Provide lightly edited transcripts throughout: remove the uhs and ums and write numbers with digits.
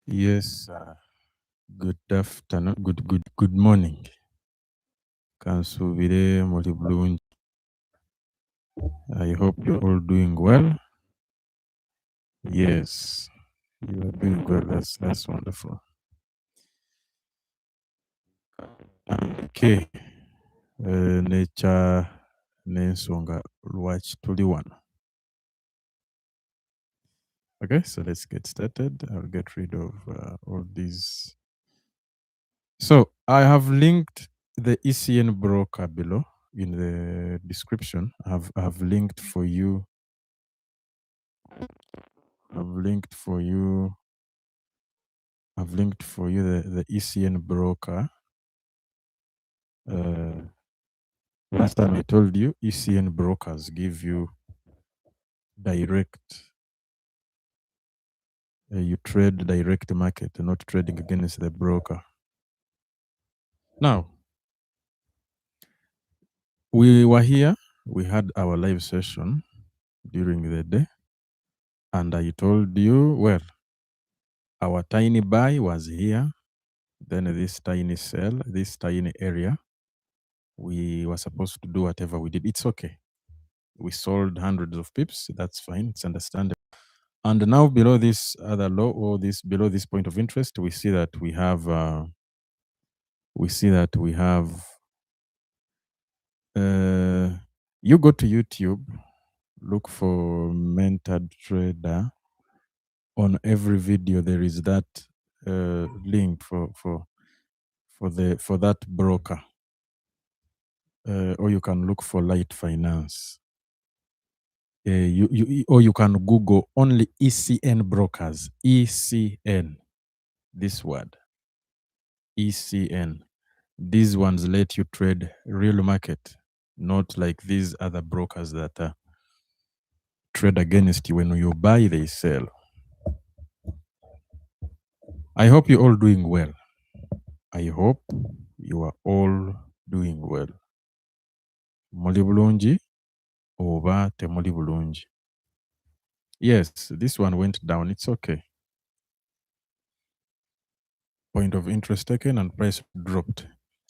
Yes, good afternoon, good morning. Kansubire muri bulungi. I hope you're all doing well. Yes, you are doing well. That's wonderful. Okay, nature n'ensonga lwaki tuli wano. Okay, so let's get started. I'll get rid of all these. So I have linked the ECN broker below in the description. I've linked for you. I've linked for you the ECN broker. Last time I told you, ECN brokers give you direct. You trade direct market, not trading against the broker. Now, we were here. We had our live session during the day, and I told you, well, our tiny buy was here. Then this tiny sell, this tiny area, we were supposed to do whatever we did. It's okay. We sold hundreds of pips. That's fine. It's understandable. And now below this other low or this below this point of interest, we see that we have you go to YouTube, look for MentoredTrader. On every video there is that link for that broker. Or you can look for Light Finance. Or you can Google only ECN brokers. ECN, this word. ECN. These ones let you trade real market, not like these other brokers that trade against you. When you buy, they sell. I hope you're all doing well. I hope you are all doing well. Muli bulungi oba temuli bulungi. Yes, this one went down. It's okay. Point of interest taken and price dropped.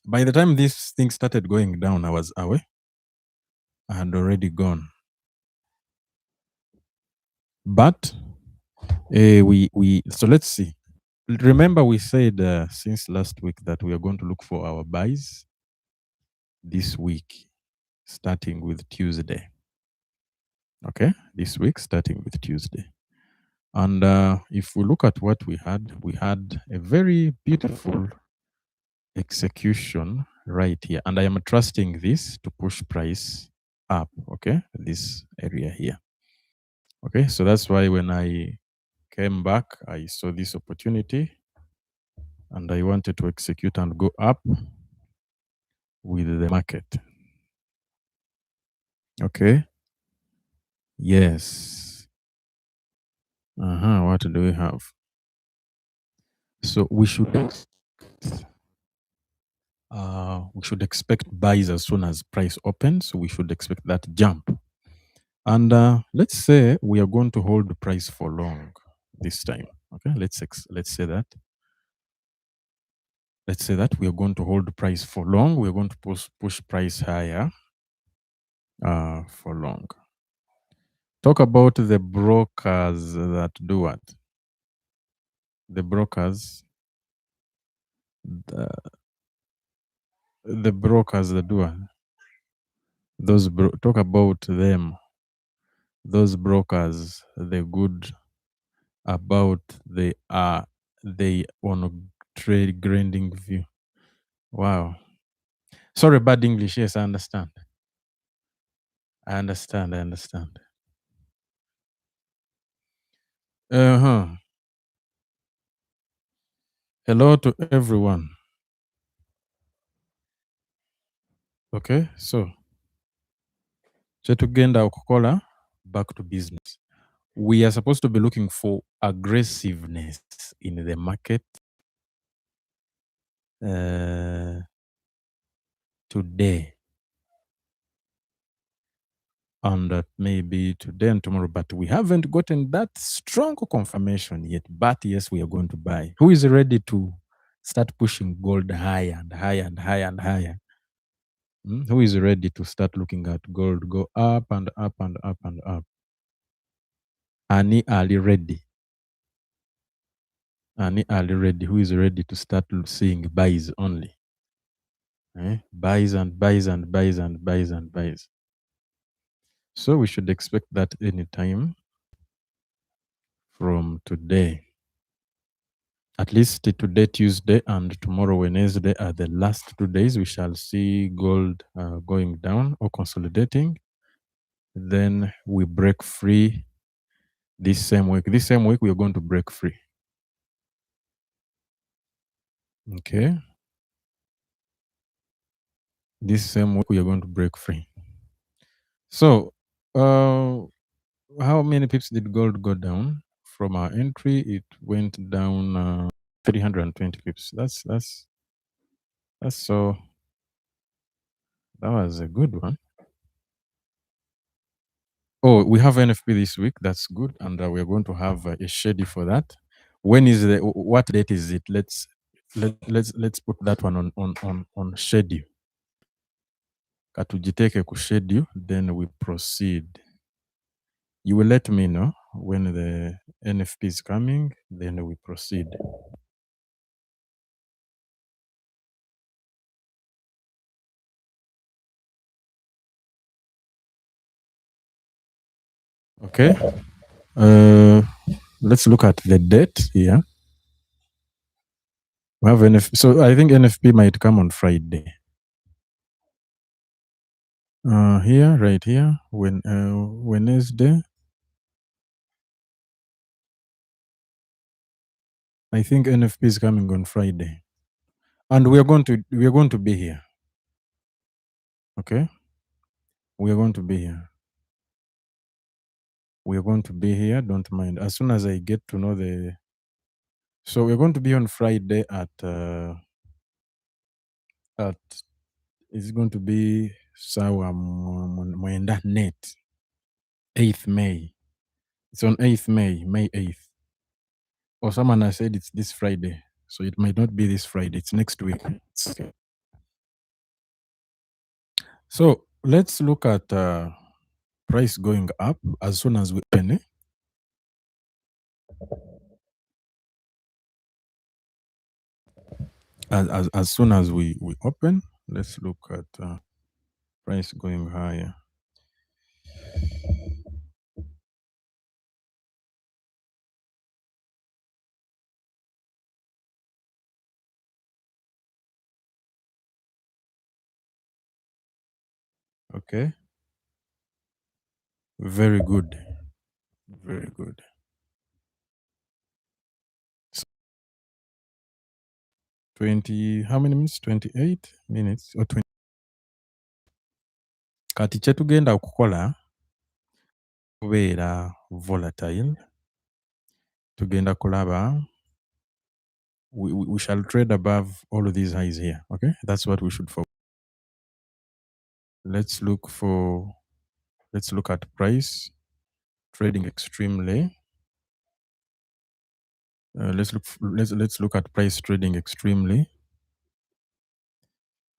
By the time this thing started going down, I was away. I had already gone. But so let's see. Remember we said since last week that we are going to look for our buys this week, starting with Tuesday. Okay, this week starting with Tuesday. And if we look at what we had a very beautiful execution right here. And I am trusting this to push price up, okay, this area here. Okay, so that's why when I came back, I saw this opportunity and I wanted to execute and go up with the market. Okay. Yes. What do we have? So we should expect buys as soon as price opens. So we should expect that jump. And let's say we are going to hold the price for long this time. Okay, let's say that. Let's say that we are going to hold the price for long. We're going to push price higher for long. Talk about the brokers that do what? The brokers, the brokers that do what? Talk about them. Those brokers, the good about they on trade grinding view. Wow. Sorry, bad English. Yes, I understand. I understand. Hello to everyone. Okay, so Chetugenda Okukola, back to business. We are supposed to be looking for aggressiveness in the market today. and maybe today and tomorrow, but we haven't gotten that strong confirmation yet. But yes, we are going to buy. Who is ready to start pushing gold higher and higher and higher and higher? Who is ready to start looking at gold go up and up and up and up? Ani Ali ready. Ani Ali ready. Who is ready to start seeing buys only? Buys and buys and buys and buys and buys. So we should expect that anytime from today. At least today, Tuesday, and tomorrow, Wednesday, are the last 2 days. We shall see gold going down or consolidating. Then we break free this same week. This same week, we are going to break free. Okay. This same week, we are going to break free. So, how many pips did gold go down? From our entry, it went down 320 pips. That's so. That was a good one. Oh, we have NFP this week. That's good, and we're going to have a schedule for that. When is the what date is it? Let's put that one on schedule. Katujiteke ku schedule, then we proceed. You will let me know when the NFP is coming, then we proceed. Okay. Let's look at the date here. We have NFP. So I think NFP might come on Friday. Here, right here, when Wednesday. I think NFP is coming on Friday, and we are going to be here. Okay, we are going to be here. We are going to be here. Don't mind. As soon as I get to know the, so we're going to be on Friday at it's going to be Sawa Mwenda Net 8th May. It's on 8th May, May 8th. Or someone has said it's this Friday, so it might not be this Friday. It's next week. Okay. So let's look at price going up as soon as we open. As soon as we open, let's look at price going higher. Okay. Very good. Very good. 20, how many minutes? 28 minutes or 20. Kati kyetugenda okukola kubeera volatile. Tugenda kulaba. We shall trade above all of these highs here. Okay, that's what we should focus. Let's look at price trading extremely. Let's look at price trading extremely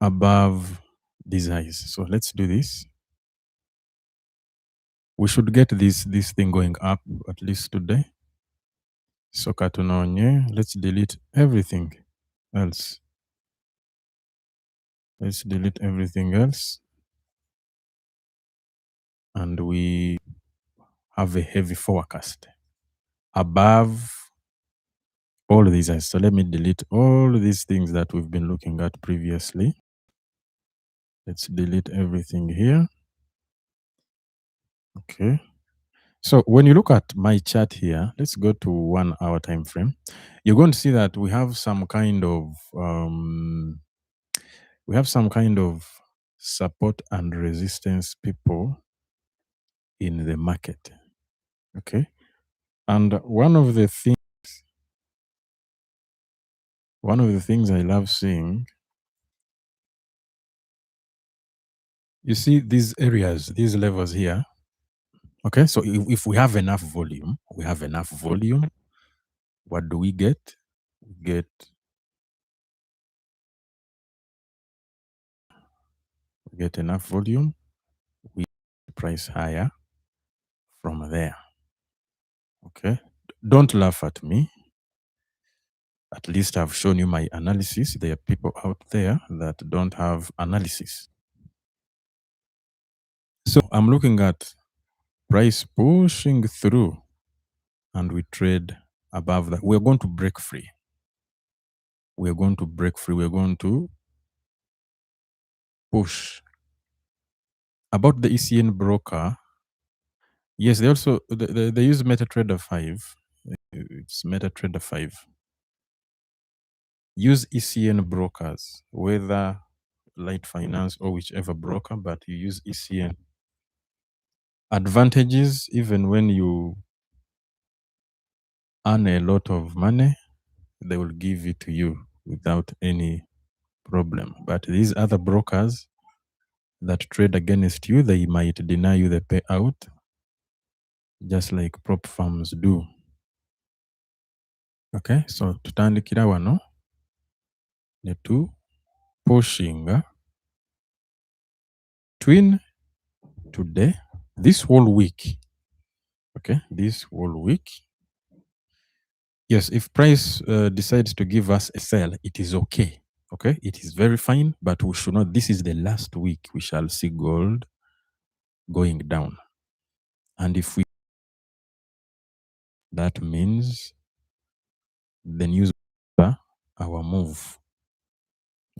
above these highs. So let's do this. We should get this thing going up at least today. So katunonye, let's delete everything else. Let's delete everything else. And we have a heavy forecast above all of these eyes. So let me delete all of these things that we've been looking at previously. Let's delete everything here. Okay. So when you look at my chart here, let's go to 1 hour time frame. You're going to see that we have some kind of support and resistance people in the market. Okay. And one of the things I love seeing, you see these areas, these levels here, Okay, so if we have enough volume, what do we get? We get enough volume, we price higher from there. Okay, don't laugh at me. At least I've shown you my analysis. There are people out there that don't have analysis. So I'm looking at price pushing through and we trade above that. We're going to break free. We're going to break free. We're going to push. About the ECN broker, yes, they also they use MetaTrader 5. It's MetaTrader 5. Use ECN brokers, whether Light Finance or whichever broker, but you use ECN. Advantages, even when you earn a lot of money, they will give it to you without any problem. But these other brokers that trade against you, they might deny you the payout, just like prop firms do. Okay, so tutandikira wano ne tu pushinga between today, this whole week. Okay, this whole week. Yes, if price decides to give us a sell, it is okay. Okay, it is very fine, but we should not. This is the last week we shall see gold going down, and if we, that means the news our move.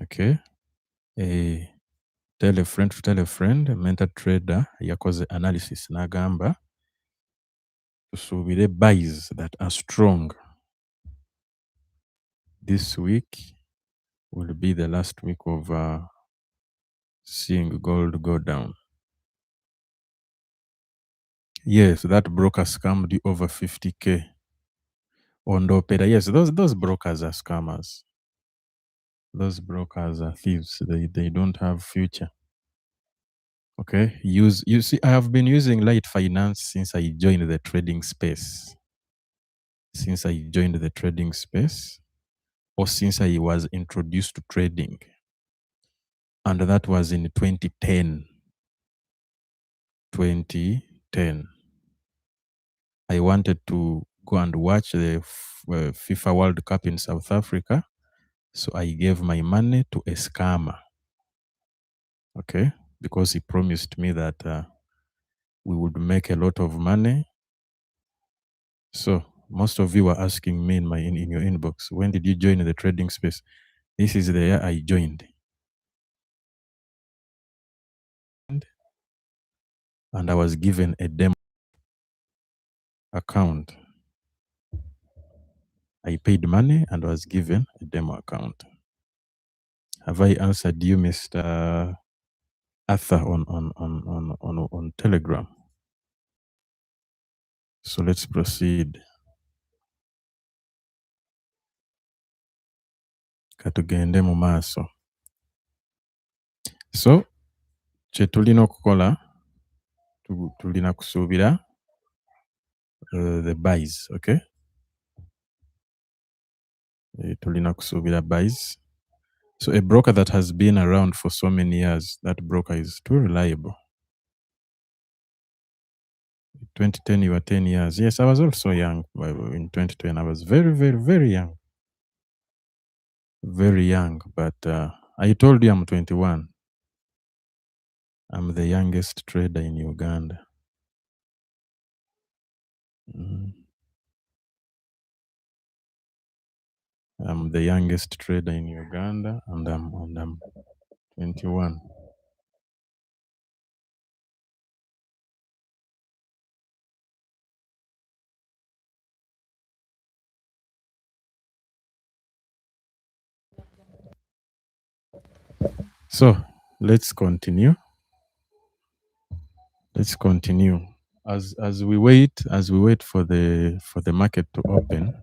Okay, tell a friend to tell a friend. MentorTrader yakoze analysis n'agamba tusuubire buys that are strong. This week will be the last week of seeing gold go down. Yes, that broker scammed you over 50K on Opera. Yes, those brokers are scammers. Those brokers are thieves. They don't have future. Okay, you see, I have been using Light Finance since I joined the trading space. Or since I was introduced to trading. And that was in 2010. 2010. I wanted to go and watch the FIFA World Cup in South Africa. So I gave my money to a scammer. Okay, because he promised me that we would make a lot of money. So most of you are asking me in your inbox, when did you join the trading space? This is the year I joined. And I was given a demo account. I paid money and was given a demo account. Have I answered you, Mr. Arthur, on Telegram? So let's proceed. Katugende mu maaso. So kye tulina okukola, tulina kusuubira the buys, okay? Tulina kusuubira buys. So a broker that has been around for so many years, that broker is too reliable. 2010, you were 10 years. Yes, I was also young in 2010. I was very, very, very young. Very young, but I told you I'm 21. I'm the youngest trader in Uganda. I'm the youngest trader in Uganda, and I'm 21. So let's continue. Let's continue. As we wait for the market to open.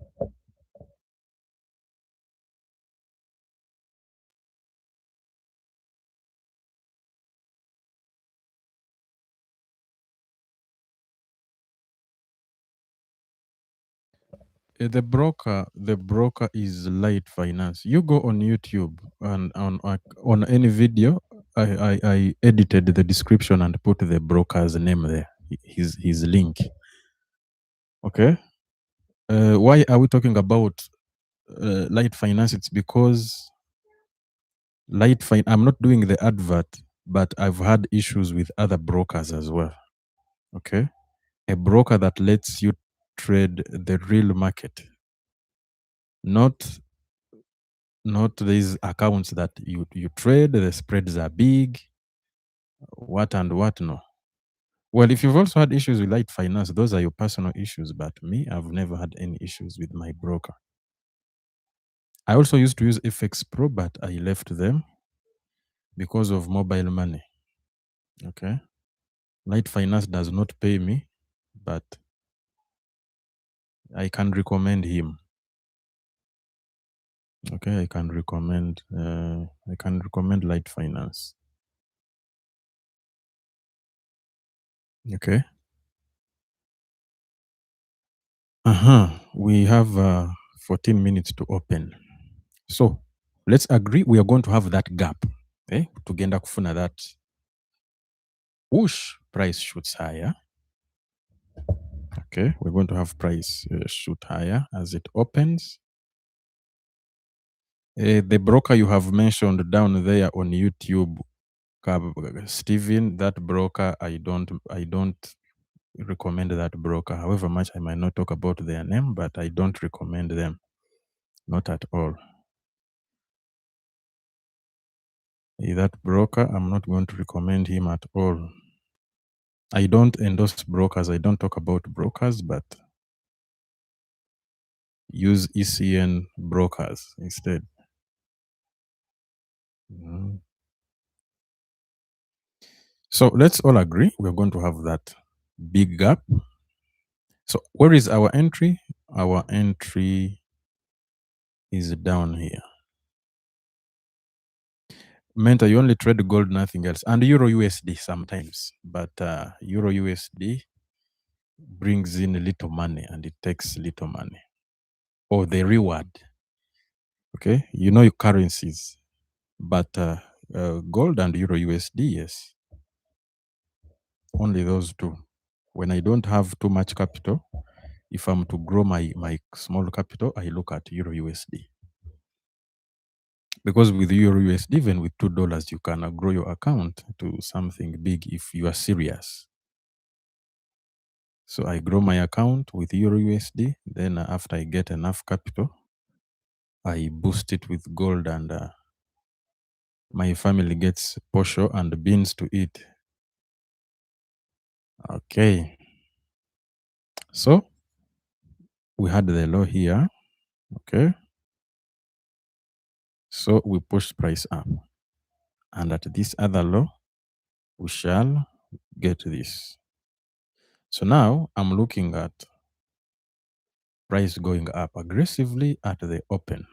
The broker is Light Finance. You go on YouTube and on any video. I edited the description and put the broker's name there. His link. Okay. Why are we talking about Light Finance? It's because I'm not doing the advert, but I've had issues with other brokers as well. Okay. A broker that lets you trade the real market, not these accounts that you trade, the spreads are big, what and what. No. Well, if you've also had issues with Light Finance, those are your personal issues. But me, I've never had any issues with my broker. I also used to use FX Pro, but I left them because of mobile money. Okay. Light Finance does not pay me, but I can recommend him. Okay, I can recommend Light Finance. Okay. We have 14 minutes to open. So let's agree we are going to have that gap. Okay, tugenda kufuna that whoosh price shoots higher. Okay, we're going to have price shoot higher as it opens. The broker you have mentioned down there on YouTube, Steven, that broker, I don't recommend that broker. However much I might not talk about their name, but I don't recommend them, not at all. That broker, I'm not going to recommend him at all. I don't endorse brokers. I don't talk about brokers, but use ECN brokers instead. Mm. So let's all agree we're going to have that big gap. So where is our entry? Our entry is down here. Mentor, you only trade gold, nothing else, and Euro USD sometimes, but Euro USD brings in little money and it takes little money. Or the reward. Okay, you know your currencies, but gold and Euro USD, yes, only those two. When I don't have too much capital, if I'm to grow my small capital, I look at Euro USD. Because with Euro USD, even with $2, you can grow your account to something big if you are serious. So I grow my account with Euro USD. Then after I get enough capital, I boost it with gold, and my family gets posho and beans to eat. Okay. So we had the low here. Okay. So we push price up. And at this other low, we shall get this. So now I'm looking at price going up aggressively at the open.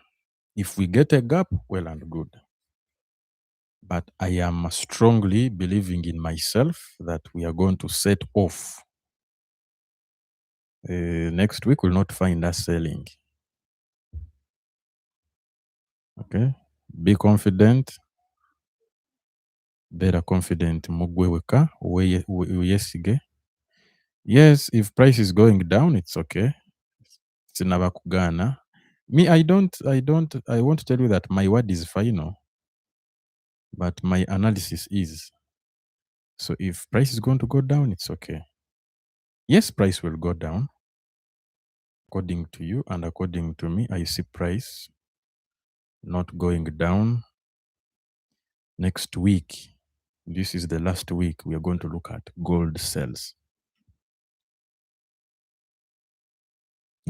If we get a gap, well and good. But I am strongly believing in myself that we are going to set off. Next week will not find us selling. Okay. Be confident. Better confident. Mugweweka. Uyesige. Yes, if price is going down, it's okay. It's never kugana. Me, I want to tell you that my word is final, but my analysis is. So if price is going to go down, it's okay. Yes, price will go down. According to you and according to me, I see price not going down. Next week, this is the last week, we are going to look at gold sales.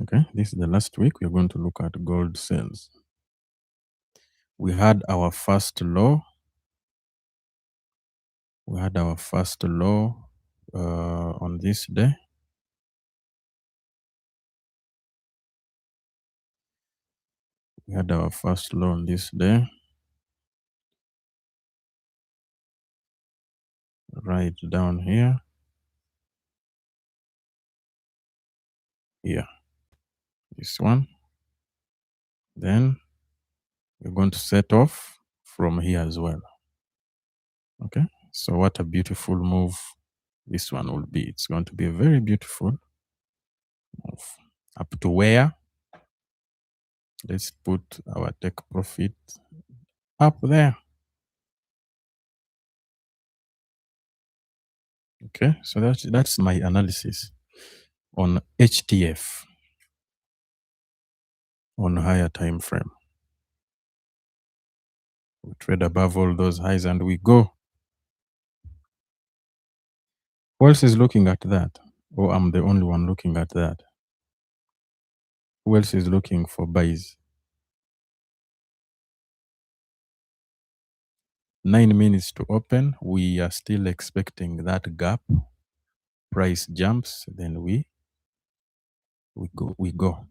Okay, this is the last week, we are going to look at gold sales. We had our first low. We had our first low on this day. We had our first low on this day. Right down here. Here. this one. Then we're going to set off from here as well. Okay, so what a beautiful move this one will be. It's going to be a very beautiful move. Up to where? Let's put our take profit up there. Okay, so that's my analysis on HTF on higher time frame. We trade above all those highs and we go. Who else is looking at that? Or I'm the only one looking at that? Who else is looking for buys? 9 minutes to open. We are still expecting that gap. Price jumps, then we go.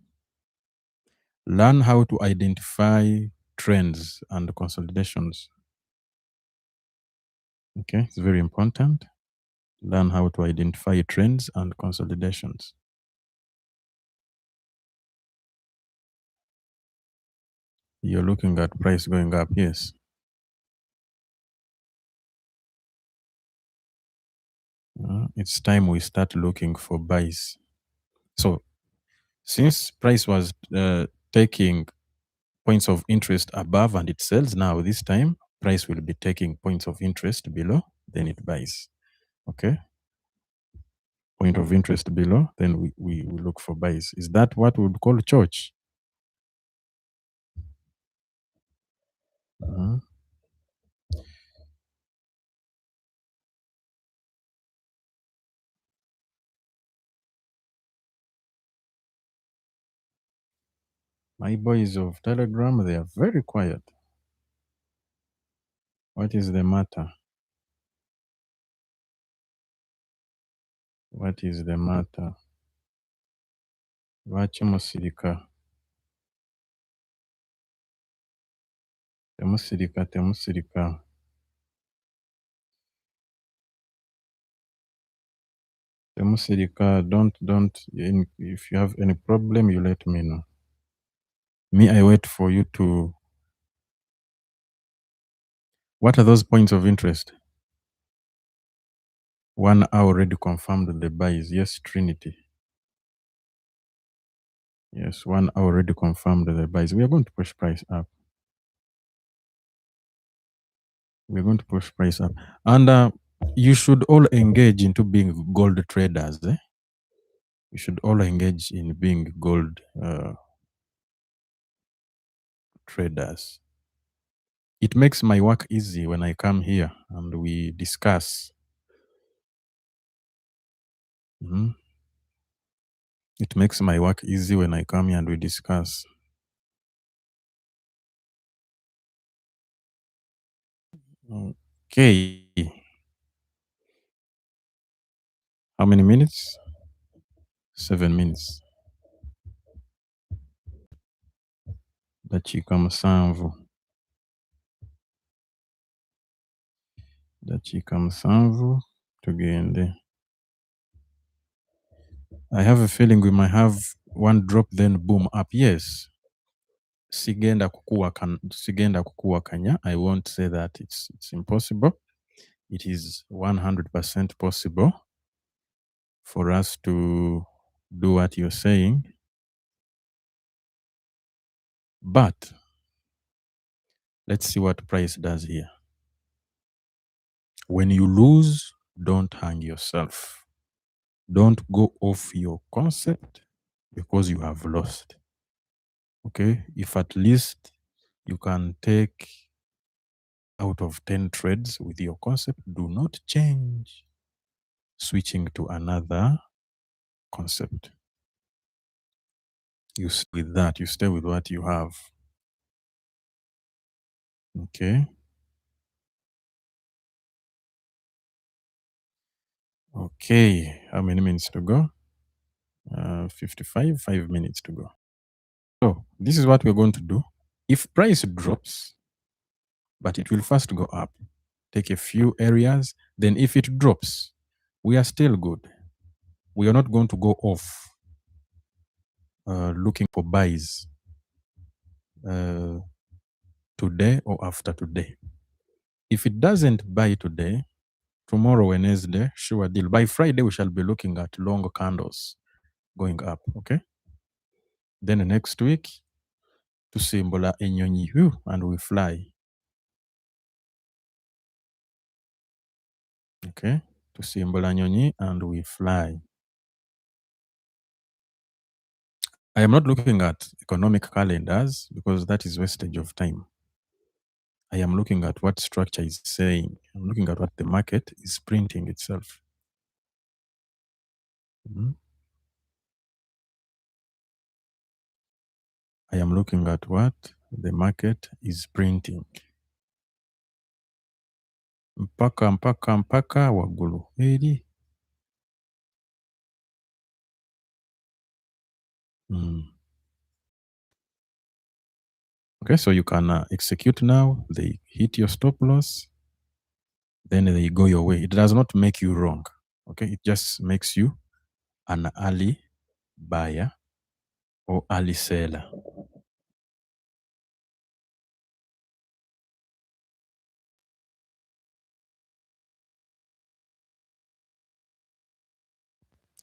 Learn how to identify trends and consolidations. Okay, it's very important. Learn how to identify trends and consolidations. You're looking at price going up, yes. It's time we start looking for buys. So since price was taking points of interest above and it sells, now this time price will be taking points of interest below, then it buys. Okay, point of interest below, then we look for buys. Is that what we would call church? My boys of Telegram, they are very quiet. What is the matter? What is the matter? Lwaki musirika? Temusirika, temusirika. Temusirika, don't. If you have any problem, you let me know. Me, I wait for you to. What are those points of interest? One, I already confirmed the buys. Yes, Trinity. Yes, one, I already confirmed the buys. We are going to push price up. We're going to push price up. And you should all engage into being gold traders. You should all engage in being gold traders. It makes my work easy when I come here and we discuss. It makes my work easy when I come here and we discuss. Okay. How many minutes? 7 minutes. Dakiika musanvu. Dakiika musanvu. Tugende. I have a feeling we might have one drop then boom up. Yes. Sigenda kukuwakanya. I won't say that it's impossible. It is 100% possible for us to do what you're saying. But let's see what price does here. When you lose, don't hang yourself. Don't go off your concept because you have lost. Okay? If at least you can take out of 10 trades with your concept, do not change. Switching to another concept. You stay with that. You stay with what you have. Okay? Okay. How many minutes to go? 55, 5 minutes to go. So this is what we're going to do. If price drops, but it will first go up, take a few areas, then if it drops, we are still good. We are not going to go off looking for buys today or after today. If it doesn't buy today, tomorrow, Wednesday, sure deal. By Friday, we shall be looking at long candles going up, okay? Then next week, tusimbula enyonyi, and we fly. Okay? Tusimbula nyonyi and we fly. I am not looking at economic calendars because that is wastage of time. I am looking at what structure is saying. I'm looking at what the market is printing itself. Mhm. I am looking at what the market is printing. Mpaka waggulu eri. Okay, so you can execute now. They hit your stop loss, then they go your way. It does not make you wrong. Okay, it just makes you an early buyer or early seller.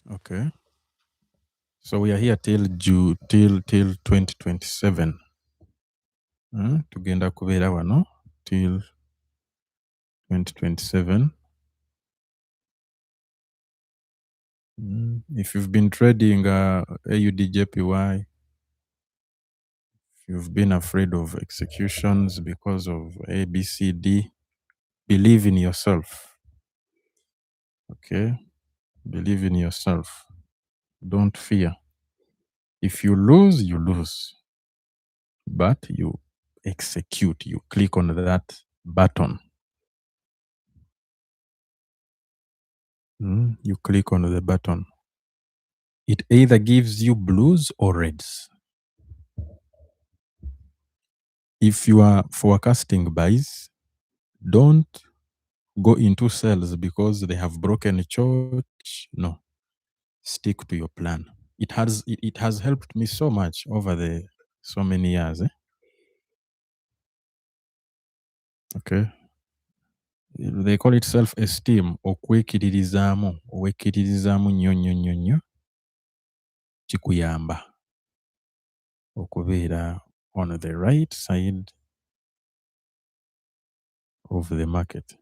Okay, so we are here till 2027. Tugenda kubeera wano till 2027. If you've been trading AUD if you've been afraid of executions because of ABCD, believe in yourself. Okay, believe in yourself. Don't fear. If you lose, you lose. But you execute, you click on that button. You click on the button. It either gives you blues or reds. If you are forecasting buys, don't go into sales because they have broken church. No, stick to your plan. It has helped me so much over the so many years. Okay, they call it self-esteem. Okwekiririzaamu nnyo kikuyamba okubeera on the right side of the market.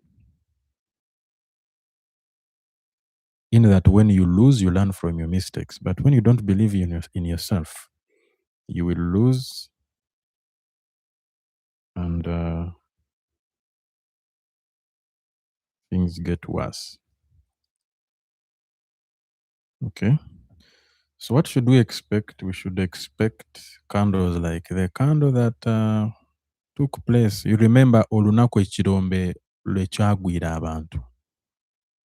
In that when you lose, you learn from your mistakes. But when you don't believe in yourself, you will lose and things get worse. Okay. So what should we expect? We should expect candles like the candle that took place. You remember olunaku ekirombe lwekyagwira abantu.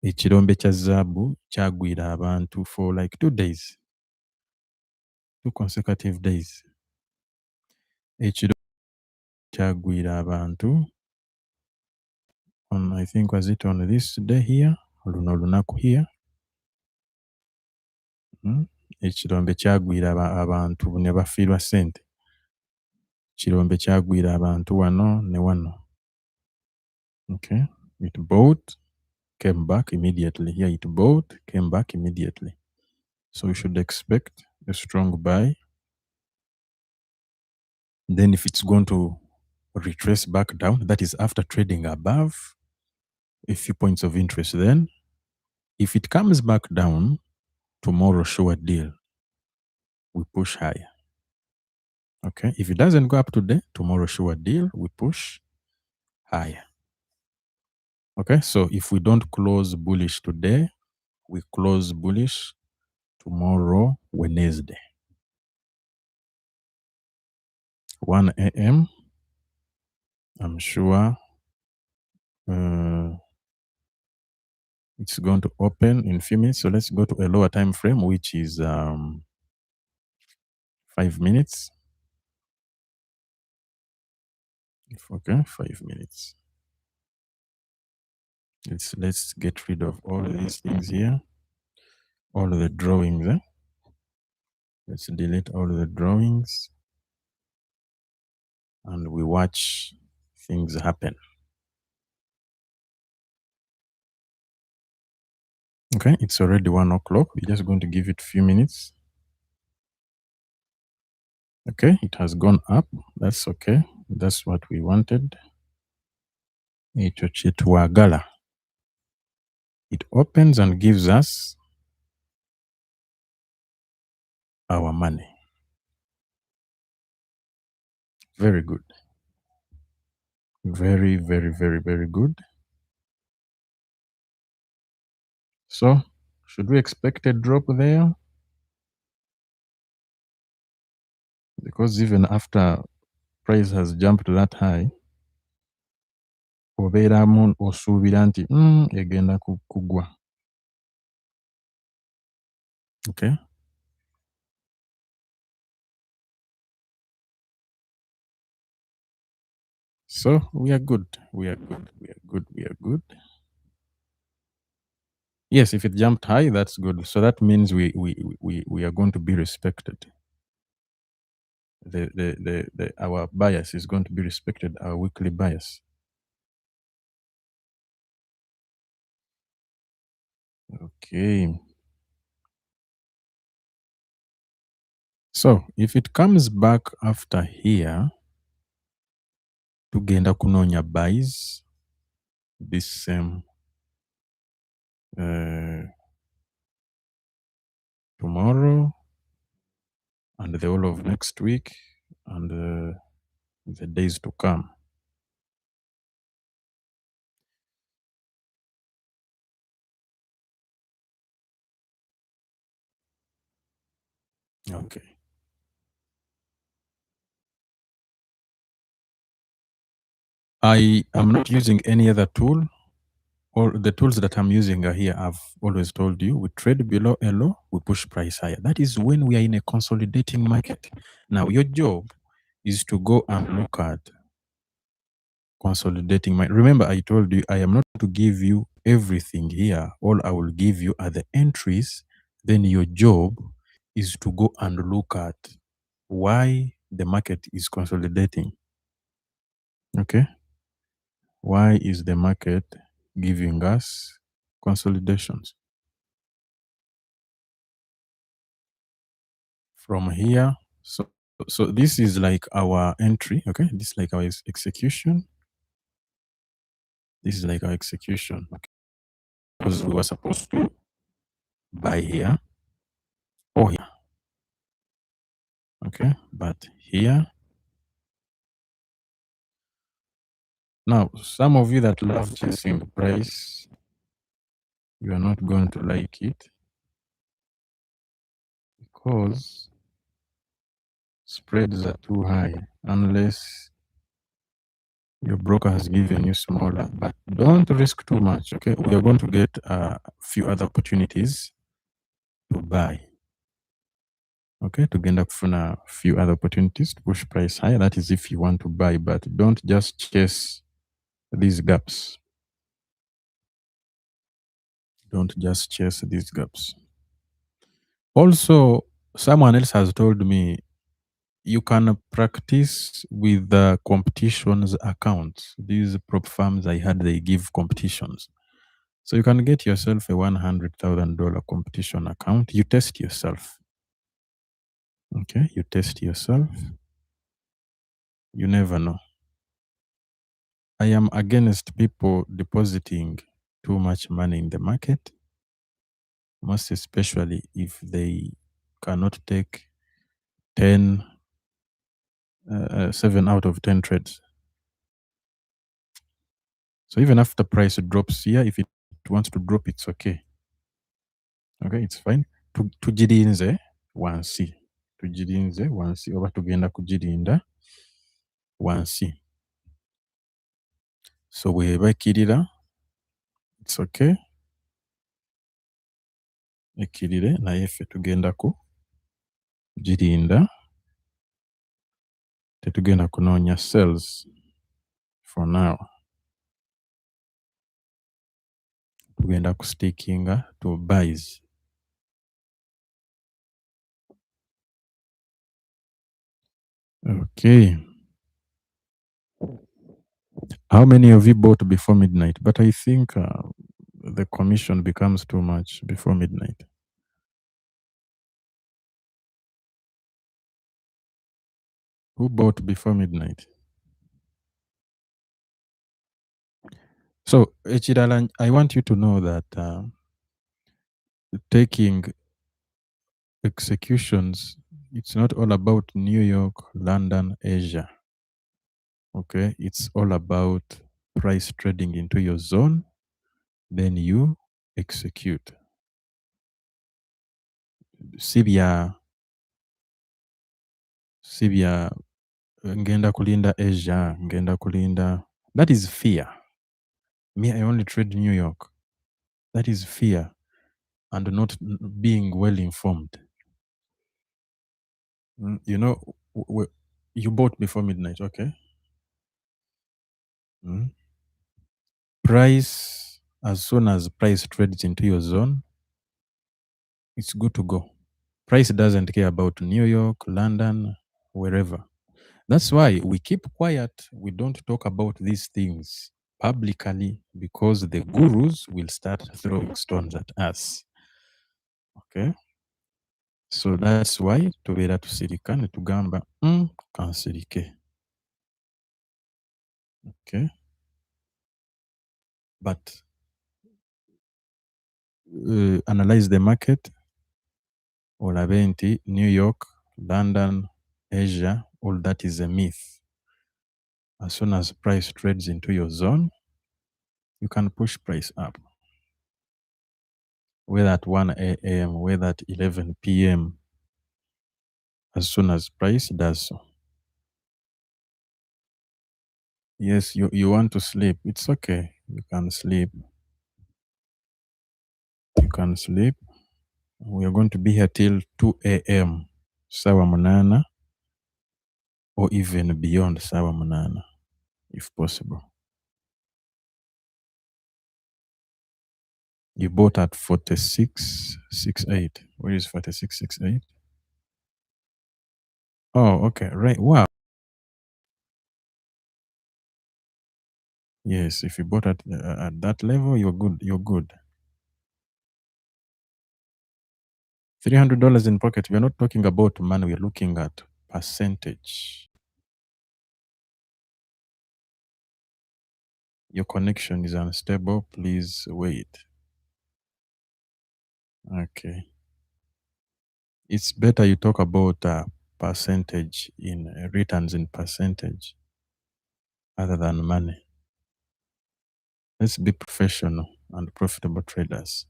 Ekirombe kya zaabu kyagwira abantu for like 2 days. 2 consecutive days. Ekirombe kyagwira abantu on, I think, was it on this day here? Luno olunaku here. Ekirombe kyagwira abantu ne bafiirwa ssente. Ekirombe kyagwira abantu wano ne wano. Okay. It bought, came back immediately. Here it bought, came back immediately. So we should expect a strong buy. Then if it's going to retrace back down, that is after trading above a few points of interest. Then if it comes back down, tomorrow sure deal, we push higher. Okay. If it doesn't go up today, tomorrow sure deal, we push higher. Okay. So if we don't close bullish today, we close bullish tomorrow, Wednesday. 1 a.m. I'm sure it's going to open in a few minutes. So let's go to a lower time frame, which is 5 minutes. Okay, 5 minutes. Let's get rid of all of these things here. All of the drawings. Let's delete all the drawings and we watch things happen. Okay, it's already 1 o'clock. We're just going to give it a few minutes. Okay, it has gone up. That's okay. That's what we wanted. It opens and gives us our money. Very good. Very, very, very, very good. So, should we expect a drop there? Because even after price has jumped that high, obeeramu osuubira nti egenda kugwa. Okay. So we are good. We are good. We are good. We are good. Yes, if it jumped high, that's good. So that means we are going to be respected. Our bias is going to be respected, our weekly bias. Okay. So if it comes back after here, tugenda kunoonya buys this same tomorrow and the whole of next week and the days to come. Okay. I am not using any other tool. All the tools that I'm using are here. I've always told you, we trade below a low, we push price higher. That is when we are in a consolidating market. Now, your job is to go and look at consolidating market. Remember, I told you I am not to give you everything here. All I will give you are the entries. Then your job is to go and look at why the market is consolidating. Okay? Why is the market giving us consolidations? From here, so this is like our entry, okay? This is like our execution. This is like our execution, okay? Because we were supposed to buy here or here, okay? But here, now some of you that love chasing price, you are not going to like it because spreads are too high unless your broker has given you smaller, but don't risk too much, okay? We are going to get a few other opportunities to buy. Okay, tugenda kufuna a few other opportunities to push price higher. That is if you want to buy, but don't just chase these gaps. Don't just chase these gaps. Also, someone else has told me you can practice with the competitions accounts. These prop firms I had, they give competitions. So you can get yourself a $100,000 competition account. You test yourself. Okay, you test yourself. You never know. I am against people depositing too much money in the market, most especially if they cannot take 7 out of 10 trades. So even after price drops here, if it wants to drop, it's okay. Okay, it's fine. Tugirinze wansi. Tugirinze wansi oba tugenda kugirinda wansi. So bwebakirira, it's okay. Ekirire naye ffe tugenda kugirinda. Tetugenda kunoonya cells for now. Tugenda kustickinga to buys. Okay. How many of you bought before midnight? But I think the commission becomes too much before midnight. Who bought before midnight? So, Echidalan, I want you to know that taking executions, it's not all about New York, London, Asia. Okay, it's all about price trading into your zone, then you execute. Sibya ngenda kulinda Asia, ngenda kulinda. That is fear. Me, I only trade New York. That is fear and not being well informed. You know, you bought before midnight, okay? Price, as soon as price trades into your zone, it's good to go. Price doesn't care about New York, London, wherever. That's why we keep quiet. We don't talk about these things publicly because the gurus will start throwing stones at us. Okay? So that's why tubeera tusirika ne tugamba kansirike. Okay? But analyze the market. Olabe nti New York, London, Asia, all that is a myth. As soon as price trades into your zone, you can push price up. Whether at 1 a.m., whether at 11 p.m., as soon as price does so. Yes, you want to sleep. It's okay. You can sleep. You can sleep. We are going to be here till 2 a.m. Sawa munana, or even beyond sawa munana, if possible. You bought at 46.68. Where is 46.68? Oh, okay. Right. Wow. Yes, if you bought at that level, you're good. You're good. $300 in pocket. We're not talking about money. We're looking at percentage. Your connection is unstable. Please wait. Okay. It's better you talk about percentage in returns in percentage other than money. Let's be professional and profitable traders.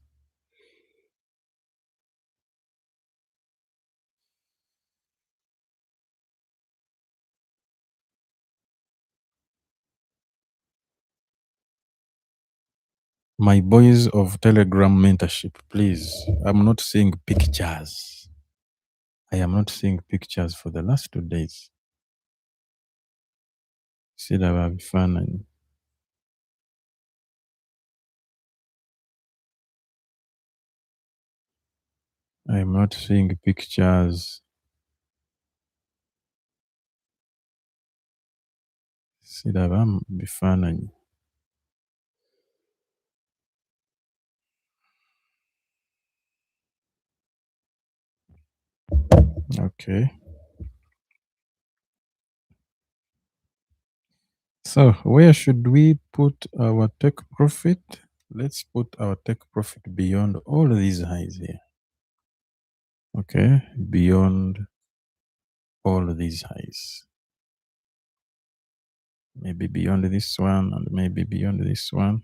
My boys of Telegram mentorship, please. I'm not seeing pictures. I am not seeing pictures for the last 2 days. See that will be fun. I'm not seeing pictures. See that will be fun. Okay. So where should we put our take profit? Let's put our take profit beyond all these highs here. Okay, beyond all these highs. Maybe beyond this one and maybe beyond this one.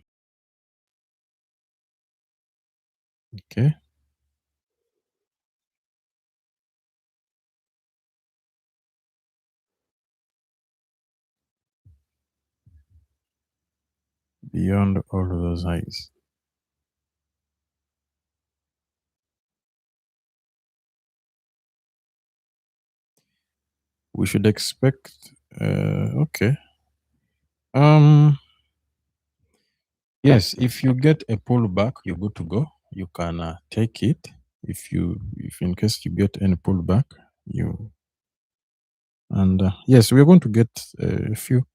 Okay. Beyond all of those highs. We should expect, okay. Yes, if you get a pullback, you're good to go. You can take it. If in case you get any pullback, you And yes, we're going to get a few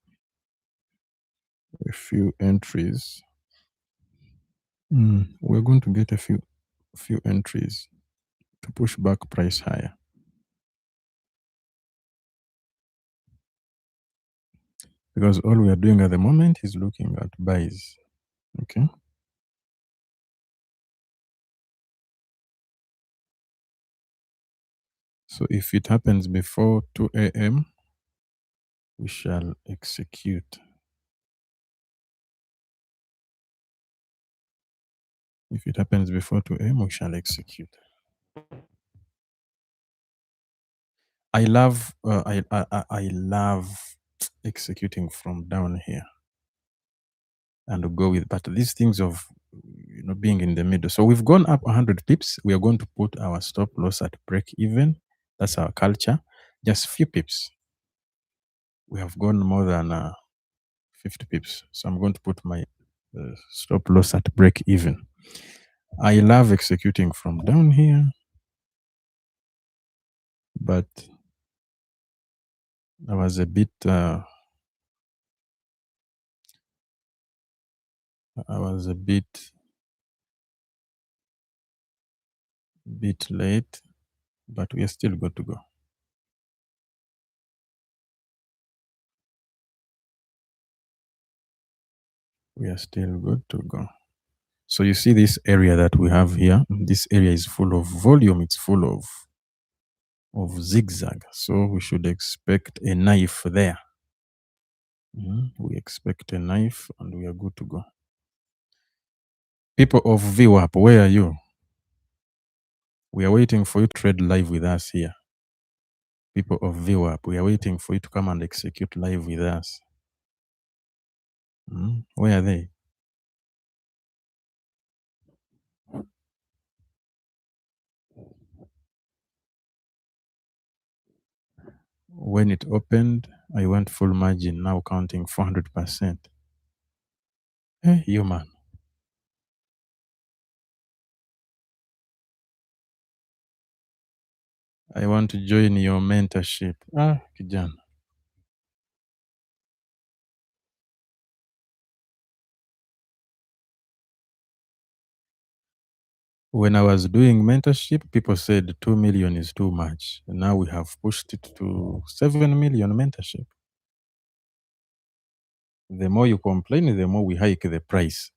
entries. We're going to get a few entries to push back price higher. Because all we are doing at the moment is looking at buys. Okay. So if it happens before 2 a.m., we shall execute. If it happens before 2 a.m., we shall execute. I love I love executing from down here and go with, but these things of being in the middle. So we've gone up 100 pips. We are going to put our stop loss at break even. That's our culture. Just few pips. We have gone more than 50 pips. So I'm going to put my stop loss at break even. I love executing from down here, but I was a bit late, but we are still good to go. We are still good to go. So you see this area that we have here, this area is full of volume, it's full of zigzag. So we should expect a knife there. We expect a knife and we are good to go. People of VWAP, where are you? We are waiting for you to trade live with us here. People of VWAP, we are waiting for you to come and execute live with us. Where are they? When it opened, I went full margin, now counting 400%. Hey, you man. I want to join your mentorship. Kijana. When I was doing mentorship, people said 2 million is too much. And now we have pushed it to 7 million mentorship. The more you complain, the more we hike the price.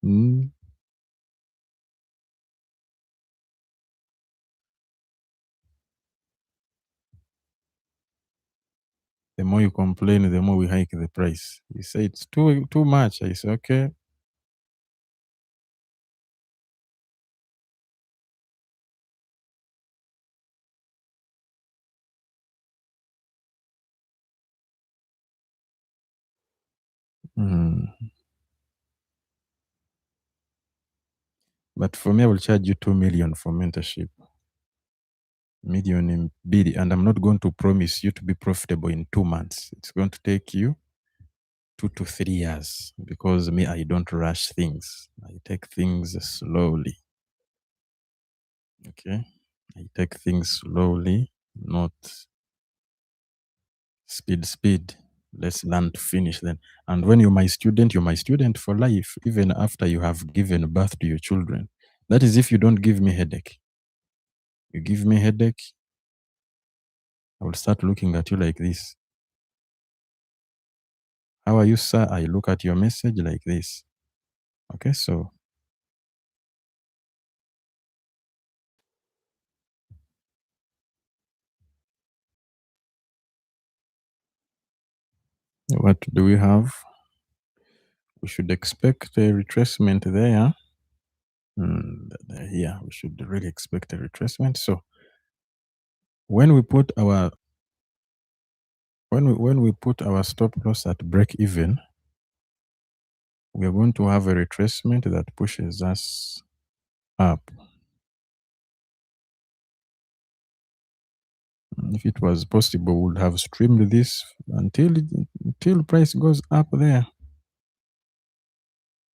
The more you complain, the more we hike the price. You say it's too much. I say, okay. But for me, I will charge you 2 million for mentorship. Million in BD, and I'm not going to promise you to be profitable in 2 months. It's going to take you 2 to 3 years, because me, I don't rush things. I take things slowly. Okay, I take things slowly, not speed. Let's learn to finish then. And when you're my student for life, even after you have given birth to your children. That is if you don't give me headache. You give me headache, I will start looking at you like this. How are you, sir? I look at your message like this. Okay, so what do we have? We should expect a retracement there. Yeah, we should really expect a retracement. So when we put our stop loss at break even, we are going to have a retracement that pushes us up. If it was possible, we would have streamed this until price goes up there.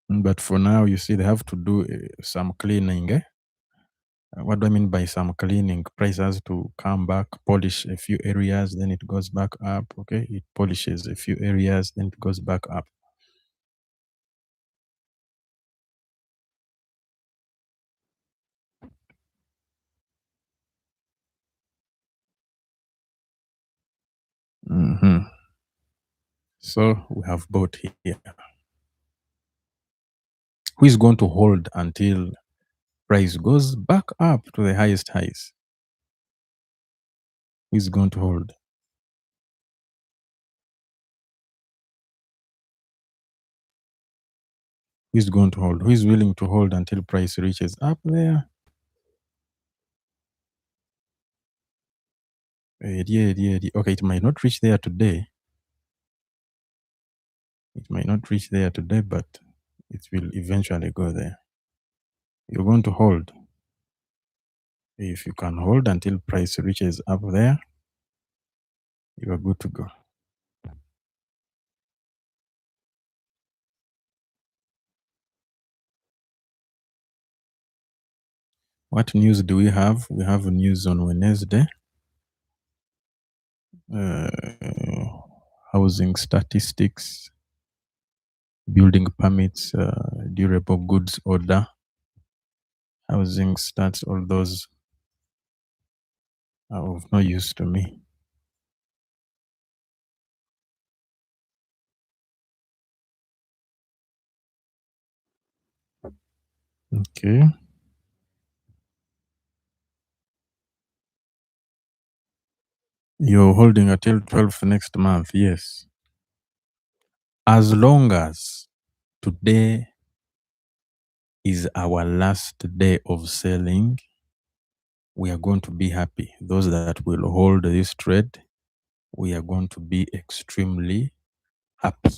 But for now, you see, they have to do some cleaning. What do I mean by some cleaning? Price has to come back, polish a few areas, then it goes back up. Okay, it polishes a few areas, then it goes back up. So we have bought here. Who is going to hold until price goes back up to the highest highs? Who is going to hold? Who is going to hold? Who is willing to hold until price reaches up there? Okay, it might not reach there today. It might not reach there today, but it will eventually go there. You're going to hold. If you can hold until price reaches up there, you are good to go. What news do we have? We have news on Wednesday. Housing statistics, building permits, durable goods order, housing stats, all those are of no use to me. Okay. You're holding until 12th next month, yes. As long as today is our last day of selling, we are going to be happy. Those that will hold this trade, we are going to be extremely happy.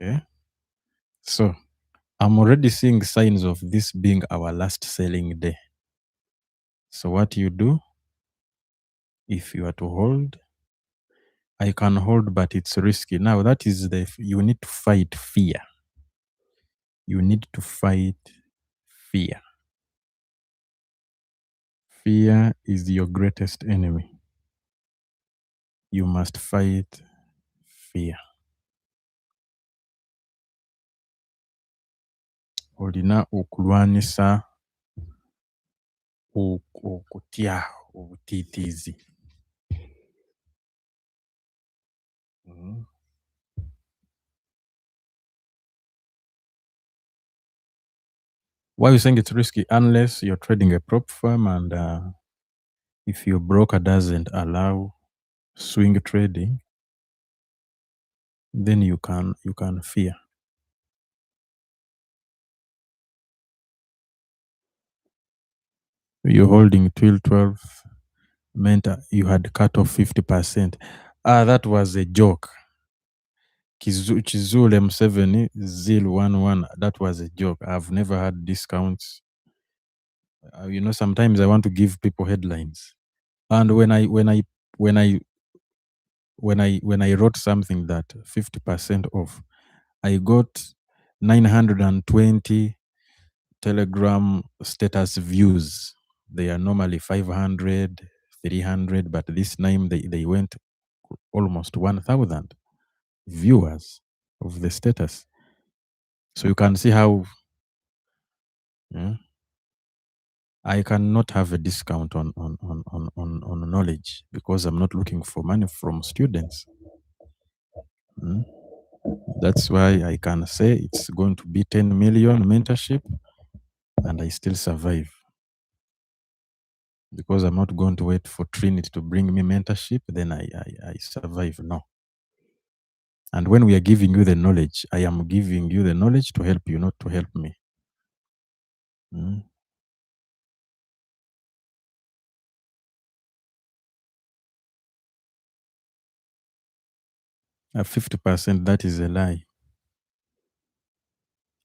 Okay. So I'm already seeing signs of this being our last selling day. So what you do, if you are to hold, I can hold, but it's risky. Now that is you need to fight fear. You need to fight fear. Fear is your greatest enemy. You must fight fear. Olina okulwanisa okutya obutiitiizi. Why are you saying it's risky? Unless you're trading a prop firm and if your broker doesn't allow swing trading, then you can fear. You're holding till 12 meant you had cut off 50%. That was a joke. Chizule M7 011, that was a joke. I've never had discounts. Sometimes I want to give people headlines. And when I wrote something that 50% off, I got 920 Telegram status views. They are normally 500, 300, but this time they went almost 1,000 viewers of the status. So you can see how I cannot have a discount on knowledge because I'm not looking for money from students. That's why I can say it's going to be 10 million mentorship and I still survive. Because I'm not going to wait for Trinity to bring me mentorship, then I survive. No. And when we are giving you the knowledge, I am giving you the knowledge to help you, not to help me. 50%, that is a lie.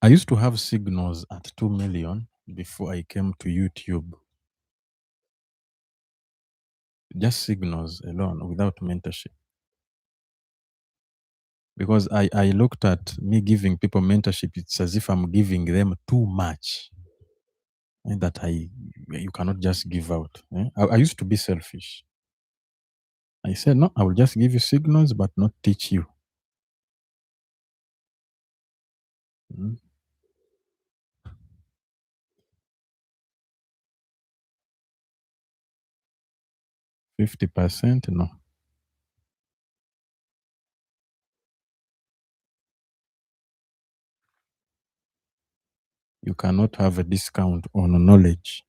I used to have signals at 2 million before I came to YouTube. Just signals alone without mentorship. Because I looked at me giving people mentorship, it's as if I'm giving them too much. that you cannot just give out. I used to be selfish. I said, no, I will just give you signals, but not teach you. Mm. 50%, no. You cannot have a discount on knowledge.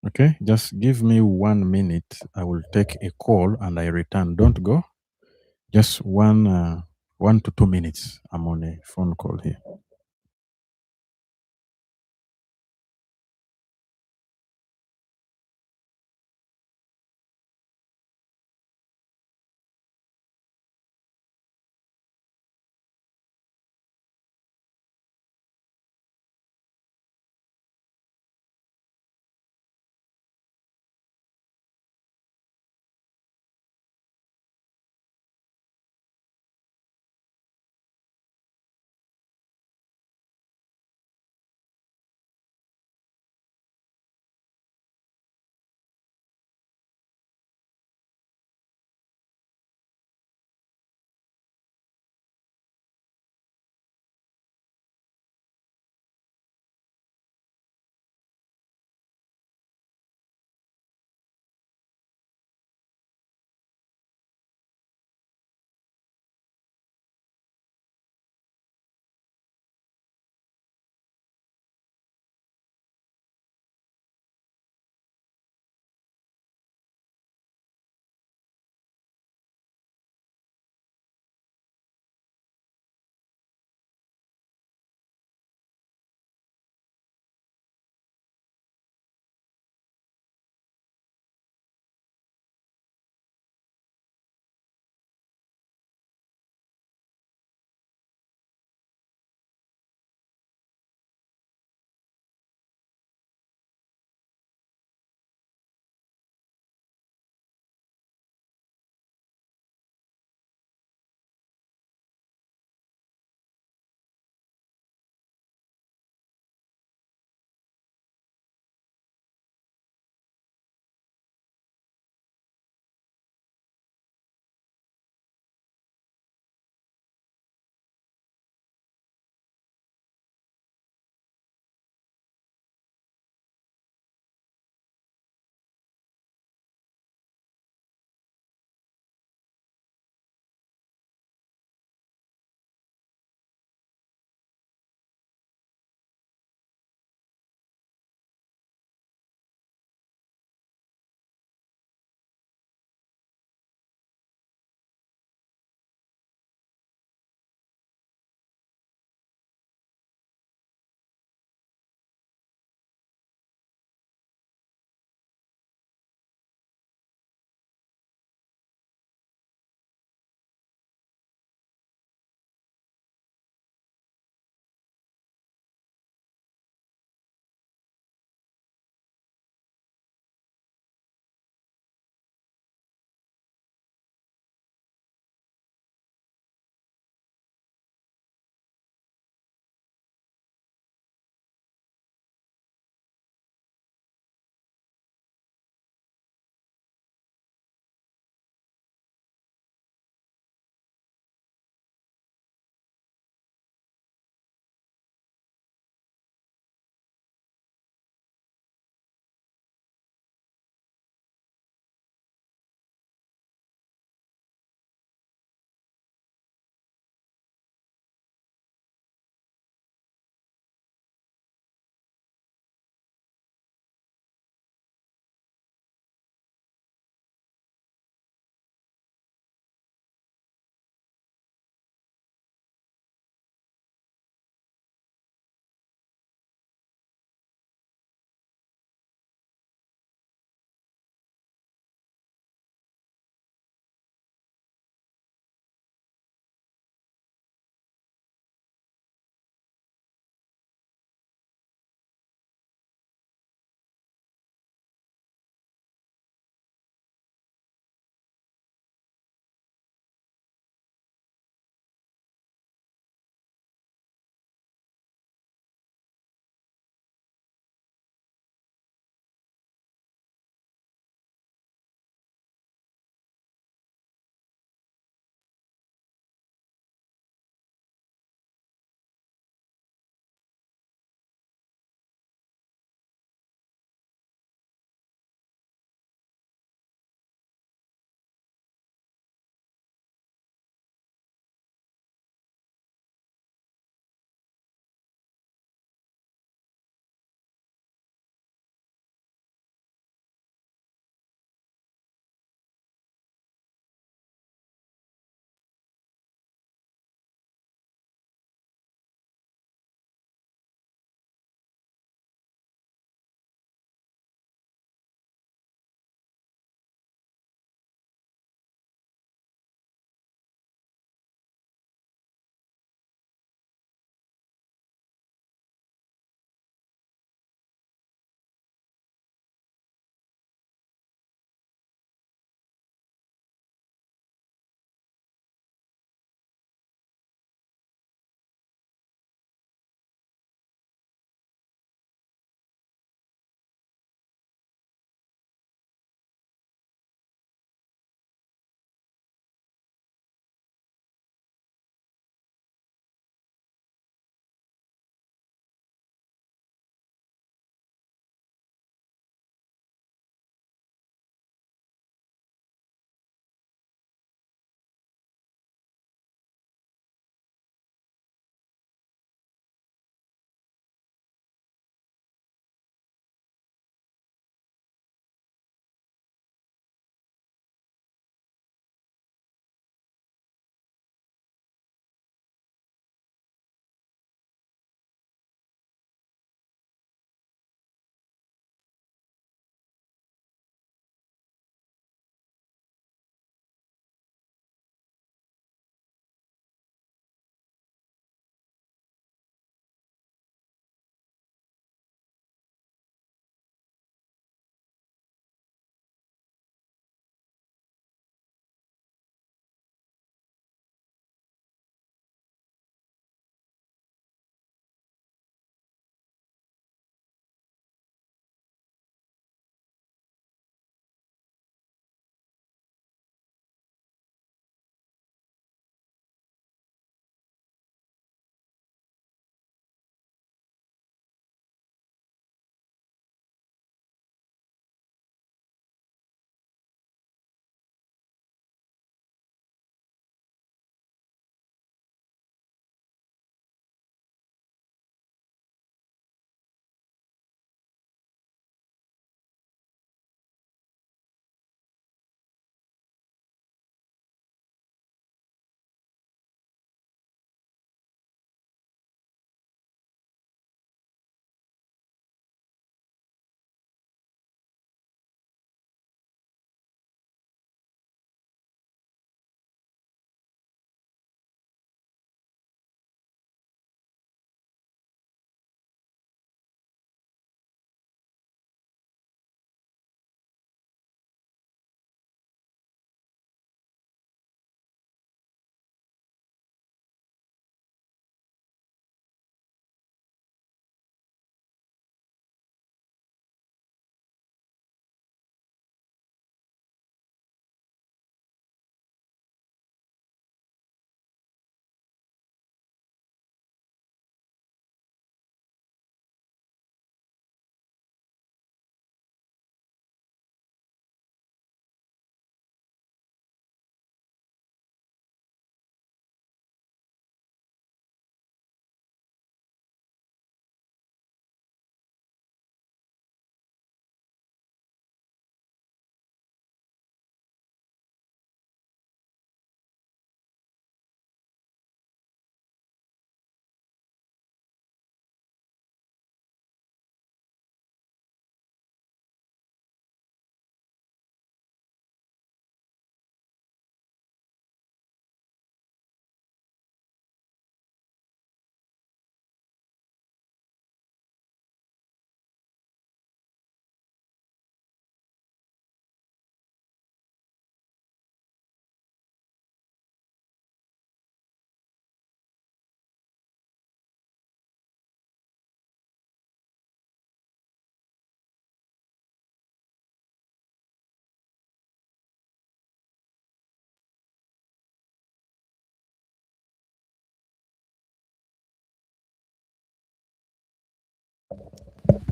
Okay, just give me 1 minute. I will take a call and I return. Don't go. Just 1 to 2 minutes. I'm on a phone call here.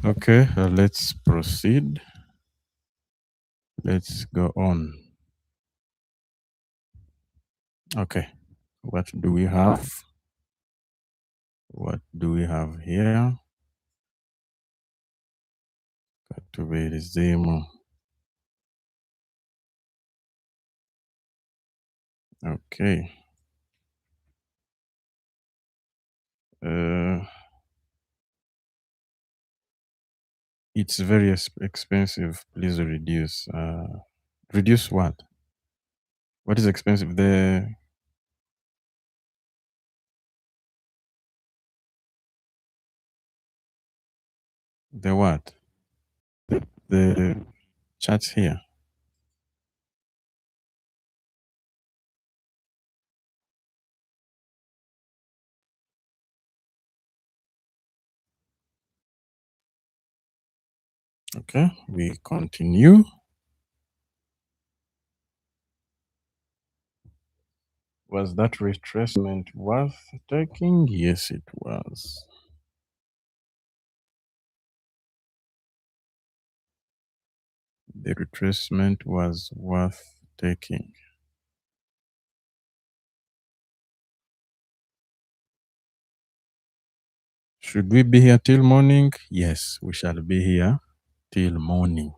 Okay, let's proceed. Let's go on. Okay, what do we have? What do we have here? Katuberizemo. Okay. It's very expensive. Please reduce. Reduce what? What is expensive? The what? The charts here. Okay, we continue. Was that retracement worth taking? Yes, it was. The retracement was worth taking. Should we be here till morning? Yes, we shall be here till morning.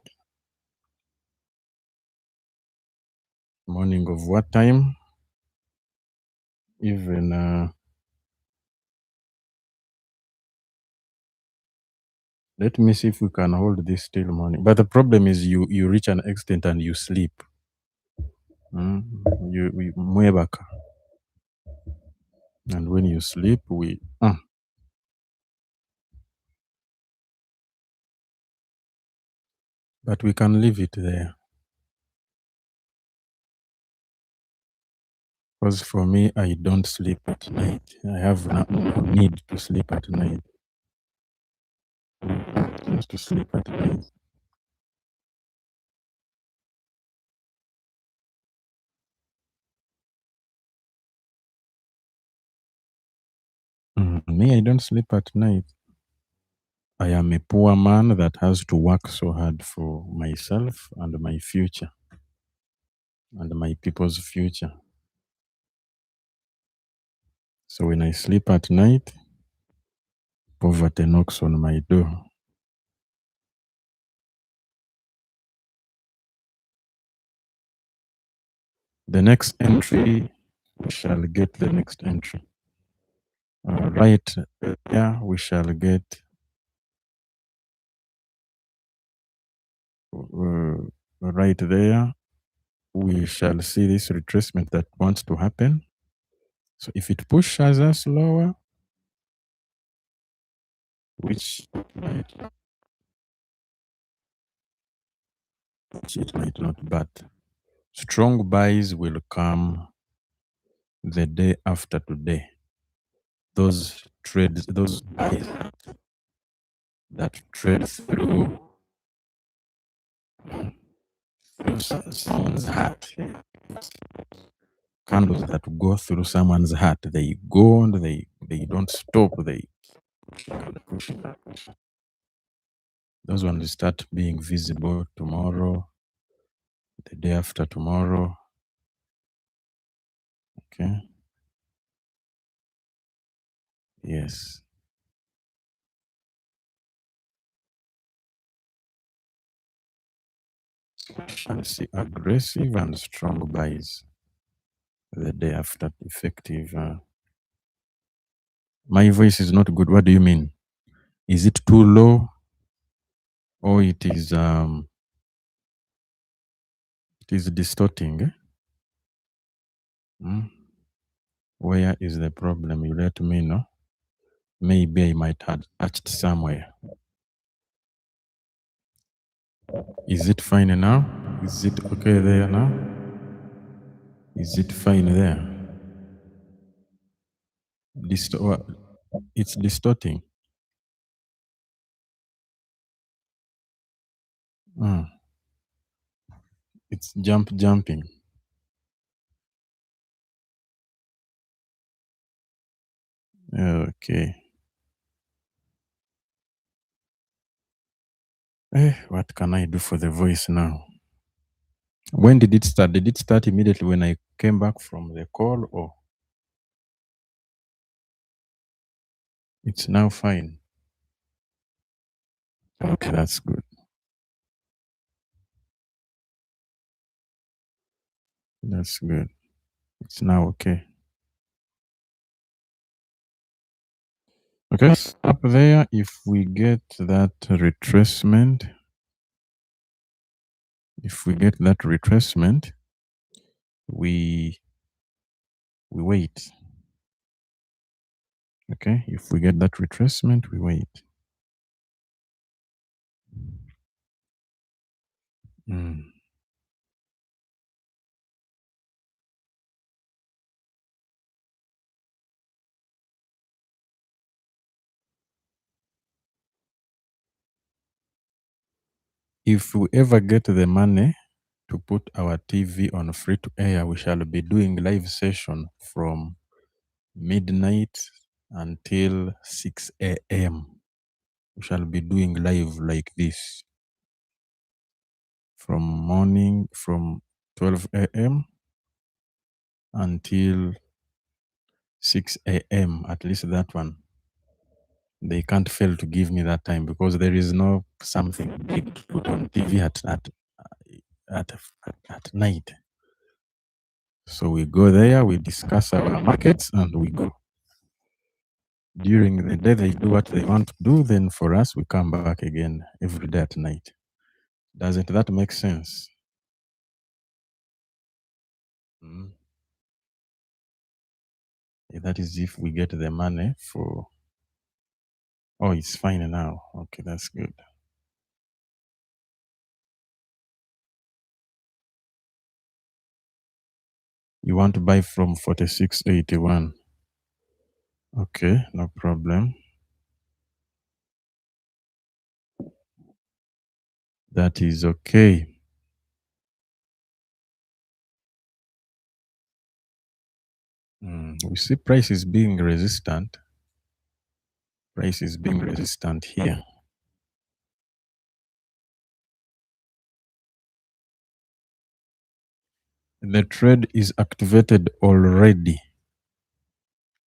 Morning of what time? Even let me see if we can hold this till morning. But the problem is you reach an extent and you sleep. You mwebaka. And when you sleep, but we can leave it there. Because for me, I don't sleep at night. I have no need to sleep at night. Just to sleep at night. Me, I don't sleep at night. I am a poor man that has to work so hard for myself and my future and my people's future. So when I sleep at night, poverty knocks on my door. The next entry, we shall get the next entry. Right there, we shall get right there, we shall see this retracement that wants to happen. So if it pushes us lower, which it might not, but strong buys will come the day after today. Those trades, those buys that trade through someone's heart, candles that go through someone's heart, they go and they don't stop. They push. Those ones start being visible tomorrow, the day after tomorrow. Okay. Yes. I see aggressive and strong buys the day after effective. My voice is not good. What do you mean? Is it too low, or it is distorting? Where is the problem? You let me know. Maybe I might have touched somewhere. Is it fine now? Is it okay there now? Is it fine there? It's distorting. It's jumping. Okay. What can I do for the voice now? When did it start? Did it start immediately when I came back from the call, or it's now fine? Okay, that's good. That's good. It's now okay. Okay, so up there, if we get that retracement, we wait. Okay, if we get that retracement, we wait. Mm. If we ever get the money to put our TV on free to air, we shall be doing live session from midnight until 6 a.m. We shall be doing live like this from 12 a.m. until 6 a.m. At least that one. They can't fail to give me that time because there is no something big to put on TV at night. So we go there, we discuss our markets, and we go. During the day, they do what they want to do. Then for us, we come back again every day at night. Doesn't that make sense? Mm. That is if we get the money for. Oh, it's fine now. Okay, that's good. You want to buy from 46.81. Okay, no problem. That is okay. We see price is being resistant. Price is being resistant here. The trade is activated already.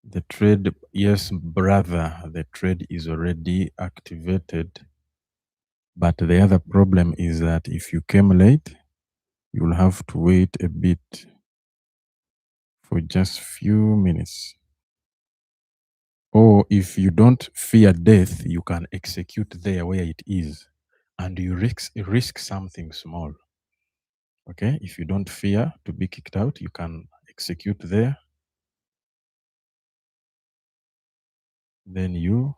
The trade, yes, brother, the trade is already activated. But the other problem is that if you came late, you'll have to wait a bit for just few minutes. Or if you don't fear death, you can execute there where it is, and you risk something small. Okay, if you don't fear to be kicked out, you can execute there. Then you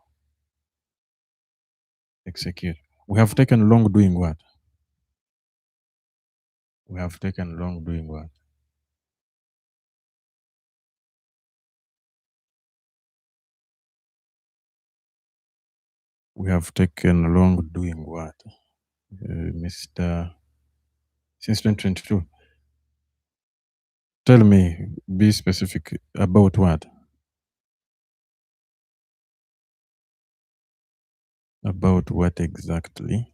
execute. We have taken long doing what? We have taken long doing what? We have taken long doing what? Mr. Since 2022. Tell me, be specific about what? About what exactly?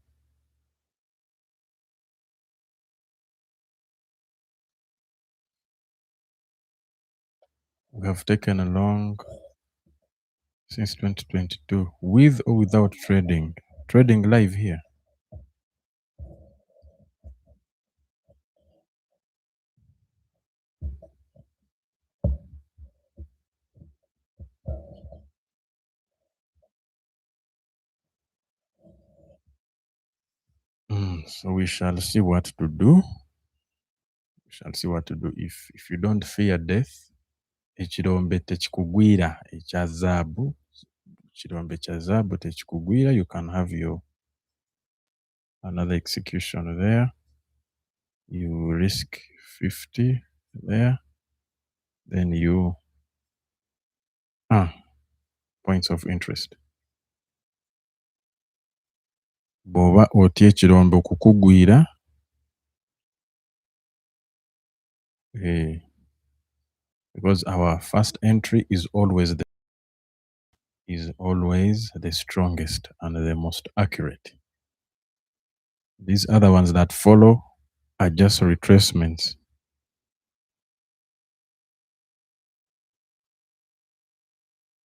We have taken a long since 2022, with or without trading. Trading live here. So we shall see what to do. We shall see what to do. If you don't fear death, ekirombe tekikugwira ekya zaabu, ekirombe kya zaabu tekikugwira, you can have your another execution there. You risk 50 there. Then you points of interest. Bw'oba otya ekirombe okukugwira, because our first entry is always the strongest and the most accurate. These other ones that follow are just retracements.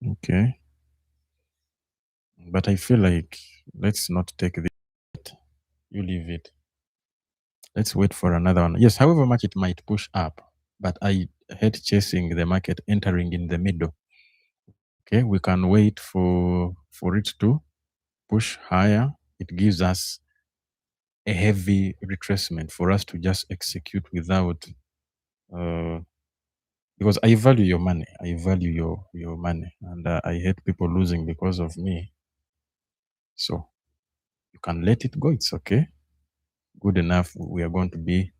Okay. But I feel like let's not take it. You leave it. Let's wait for another one. Yes, however much it might push up, but I hate chasing the market entering in the middle. Okay, we can wait for it to push higher. It gives us a heavy retracement for us to just execute without because I value your money. I value your money, and I hate people losing because of me. So you can let it go. It's okay. Good enough. We are going to be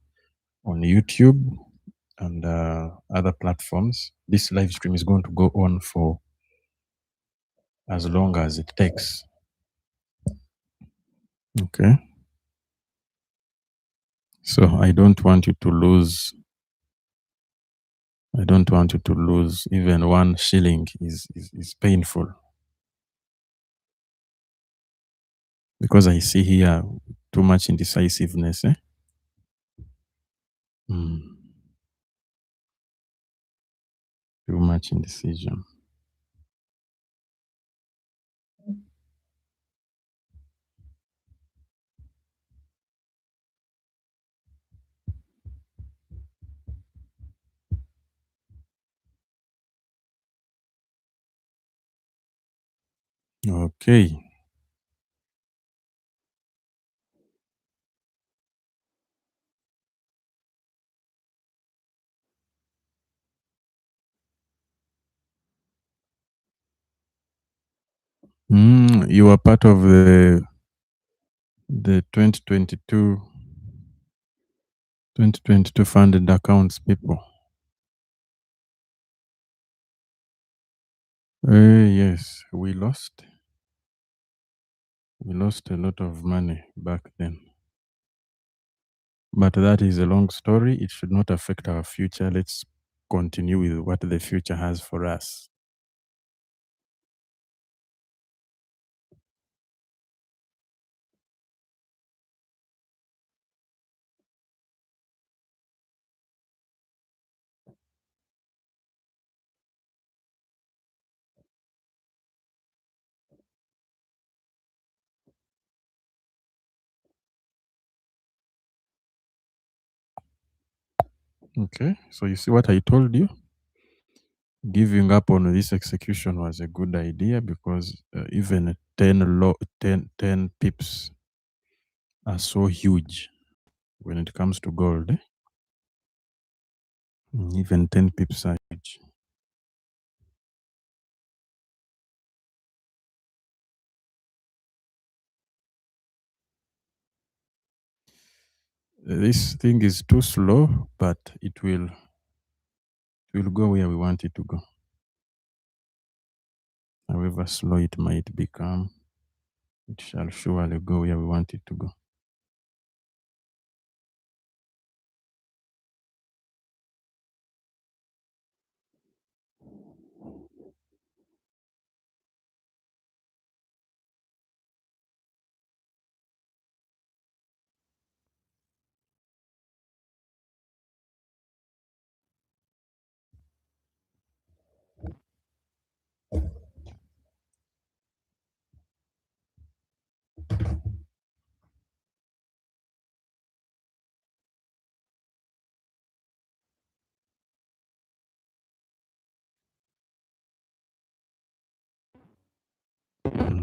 on YouTube and other platforms. This live stream is going to go on for as long as it takes. Okay. So I don't want you to lose. I don't want you to lose. Even 1 shilling is painful. Because I see here too much indecisiveness. Too much indecision. Okay. You are part of the 2022 funded accounts people. Yes, we lost a lot of money back then. But that is a long story. It should not affect our future. Let's continue with what the future has for us. Okay, so you see what I told you? Giving up on this execution was a good idea because even 10 pips are so huge when it comes to gold. Even 10 pips are huge. This thing is too slow, but it will go where we want it to go. However slow it might become, it shall surely go where we want it to go.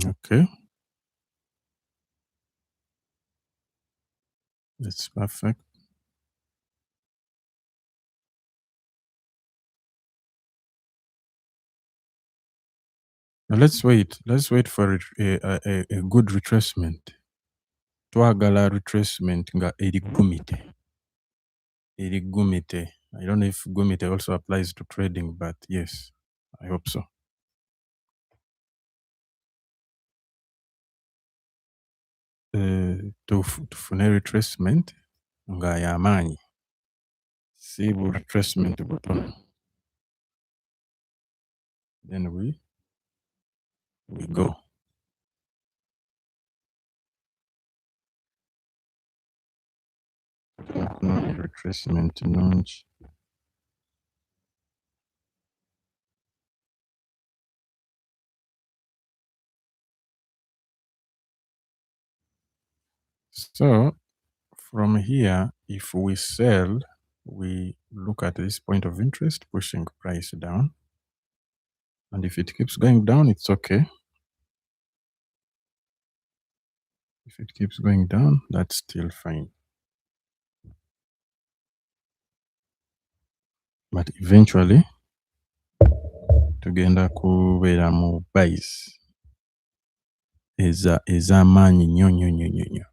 Okay, that's perfect. Now let's wait. Let's wait for a good retracement. Twagala retracement nga erigumite. Erigumite. I don't know if gumite also applies to trading, but yes, I hope so. Tufune retracement nga yamanyi. See retracement button. Then we go. No retracement nungi. So from here, if we sell, we look at this point of interest, pushing price down. And if it keeps going down, it's okay. If it keeps going down, that's still fine. But eventually, tugenda kubeera mu buys ez'amaanyi nnyo nnyo nnyo nnyo nnyo.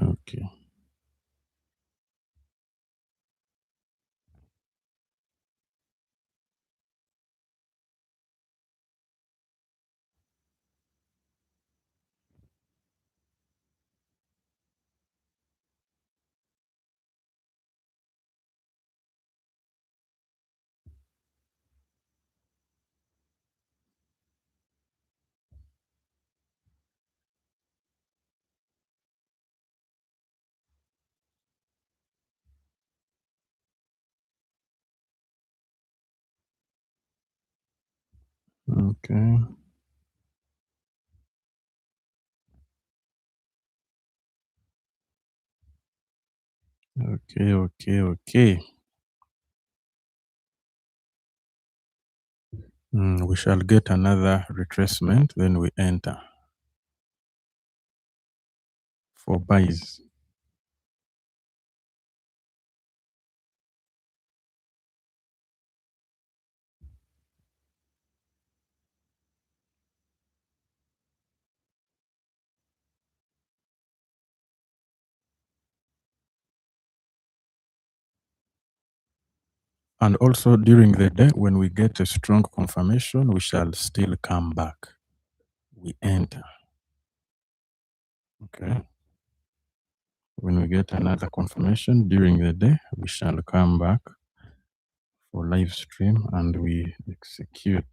Okay. Okay. Okay. We shall get another retracement, then we enter for buys. And also during the day, when we get a strong confirmation, we shall still come back. We enter. Okay. When we get another confirmation during the day, we shall come back for live stream and we execute.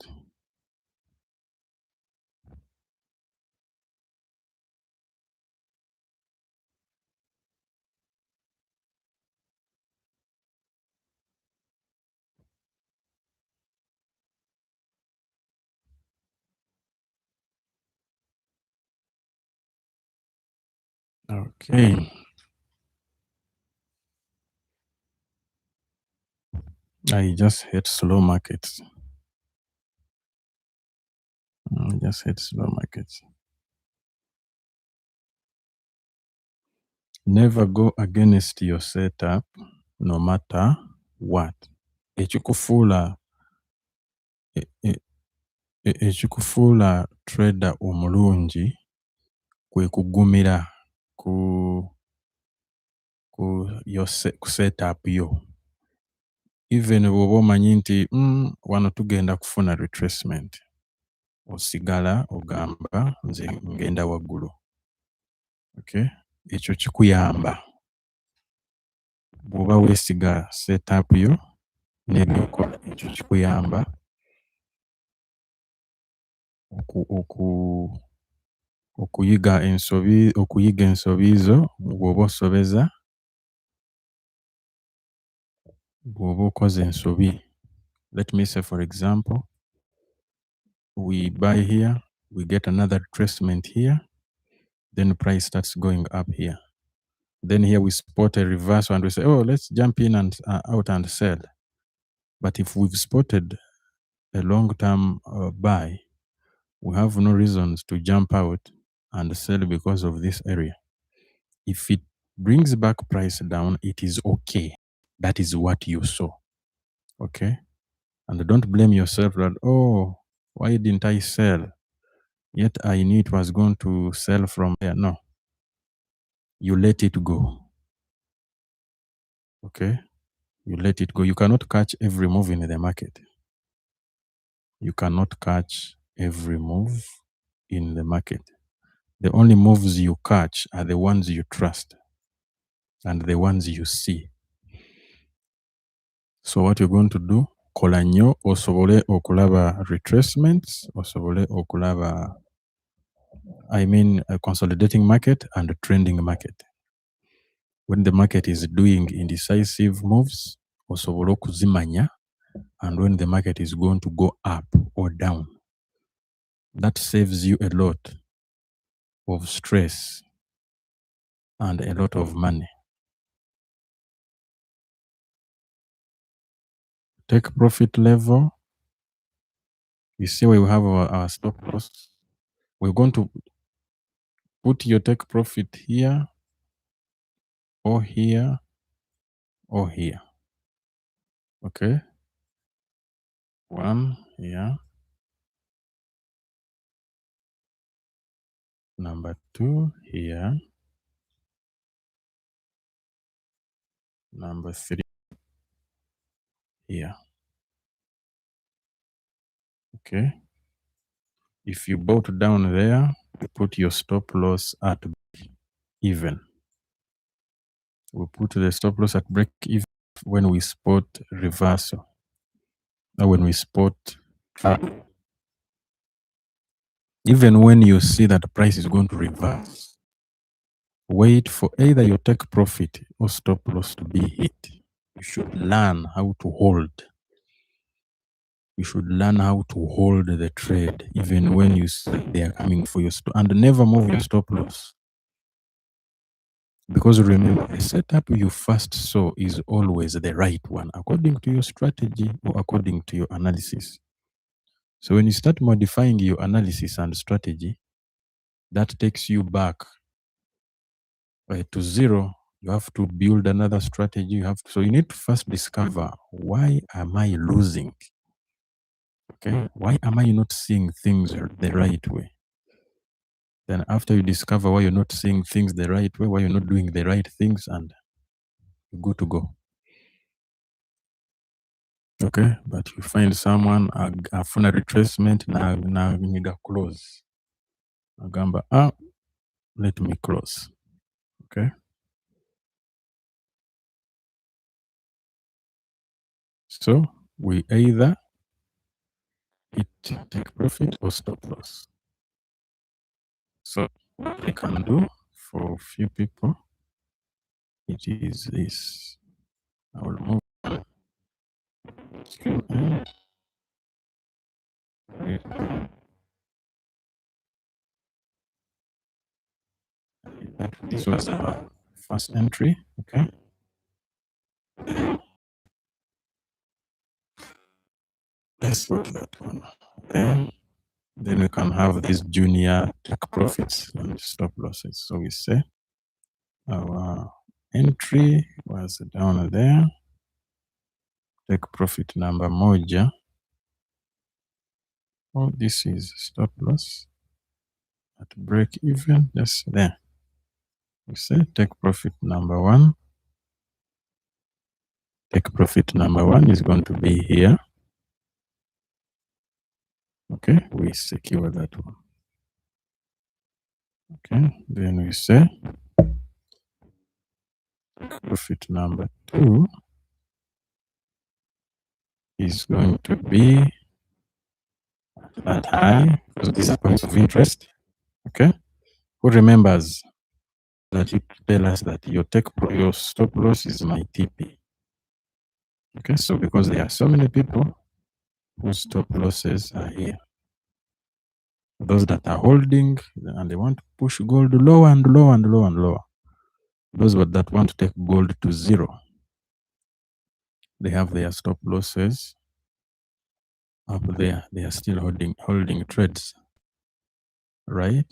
Okay. I just hate slow markets. I just hate slow markets. Never go against your setup, no matter what. Ekikufuula ekikufuula trader omulungi kwe kugumira ku setup yo. Even bw'oba omanyi nti wano tugenda kufuna retracement, osigala ogamba nze ngenda waggulu. Okay? Ekyo kikuyamba. Bw'oba weesiga setup yo n'ebyokola, ekyo kikuyamba okuyiga ensobi zo bw'oba osobeza, bw'oba okoze ensobi. Let me say, for example, we buy here, we get another retracement here, then price starts going up here. Then here we spot a reversal and we say, oh, let's jump in and out and sell. But if we've spotted a long-term buy, we have no reasons to jump out and sell because of this area. If it brings back price down, it is okay. That is what you saw. Okay? And don't blame yourself that, oh, why didn't I sell? Yet I knew it was going to sell from there. No. You let it go. Okay? You let it go. You cannot catch every move in the market. You cannot catch every move in the market. The only moves you catch are the ones you trust. and the ones you see. So what you're going to do, kola nnyo osobole okulaba retracements, osobole okulaba, a consolidating market and a trending market. When the market is doing indecisive moves, osobole okuzimanya, and when the market is going to go up or down. That saves you a lot of stress and a lot of money. Take profit level. You see where we have our stop loss. We're going to put your take profit here, or here, or here. Okay. One here. Number 2 here. Number 3 here. Okay. If you bought down there, you put your stop loss at even. We put the stop loss at break even when we spot reversal, or when we spot trap. Even when you see that the price is going to reverse, wait for either your take profit or stop loss to be hit. You should learn how to hold. You should learn how to hold the trade, even when you see they are coming for your stop, and never move your stop loss. Because remember, the setup you first saw is always the right one, according to your strategy or according to your analysis. So when you start modifying your analysis and strategy, that takes you back to zero. You have to build another strategy. So you need to first discover, why am I losing? Okay, why am I not seeing things the right way? Then after you discover why you're not seeing things the right way, why you're not doing the right things, and you're good to go. Okay, but you find someone afuna retracement na nyiga close. Agamba, let me close. Okay. So we either hit take profit or stop loss. So what I can do for a few people, it is this. I will move this was our first entry. Okay. Let's put that one. Then we can have these junior take profits and stop losses. So we say our entry was down there. Take profit number moja. Oh, this is stop loss at break even, just there. We say take profit number 1. Take profit number 1 is going to be here. Okay, we secure that one. Okay, then we say profit number 2 is going to be that high, because these are points of interest. Okay, who remembers that you tell us that your stop loss is my TP? Okay, so because there are so many people whose stop losses are here, those that are holding and they want to push gold lower and lower and lower and lower. Those that want to take gold to zero, they have their stop losses up there. They are still holding trades, right?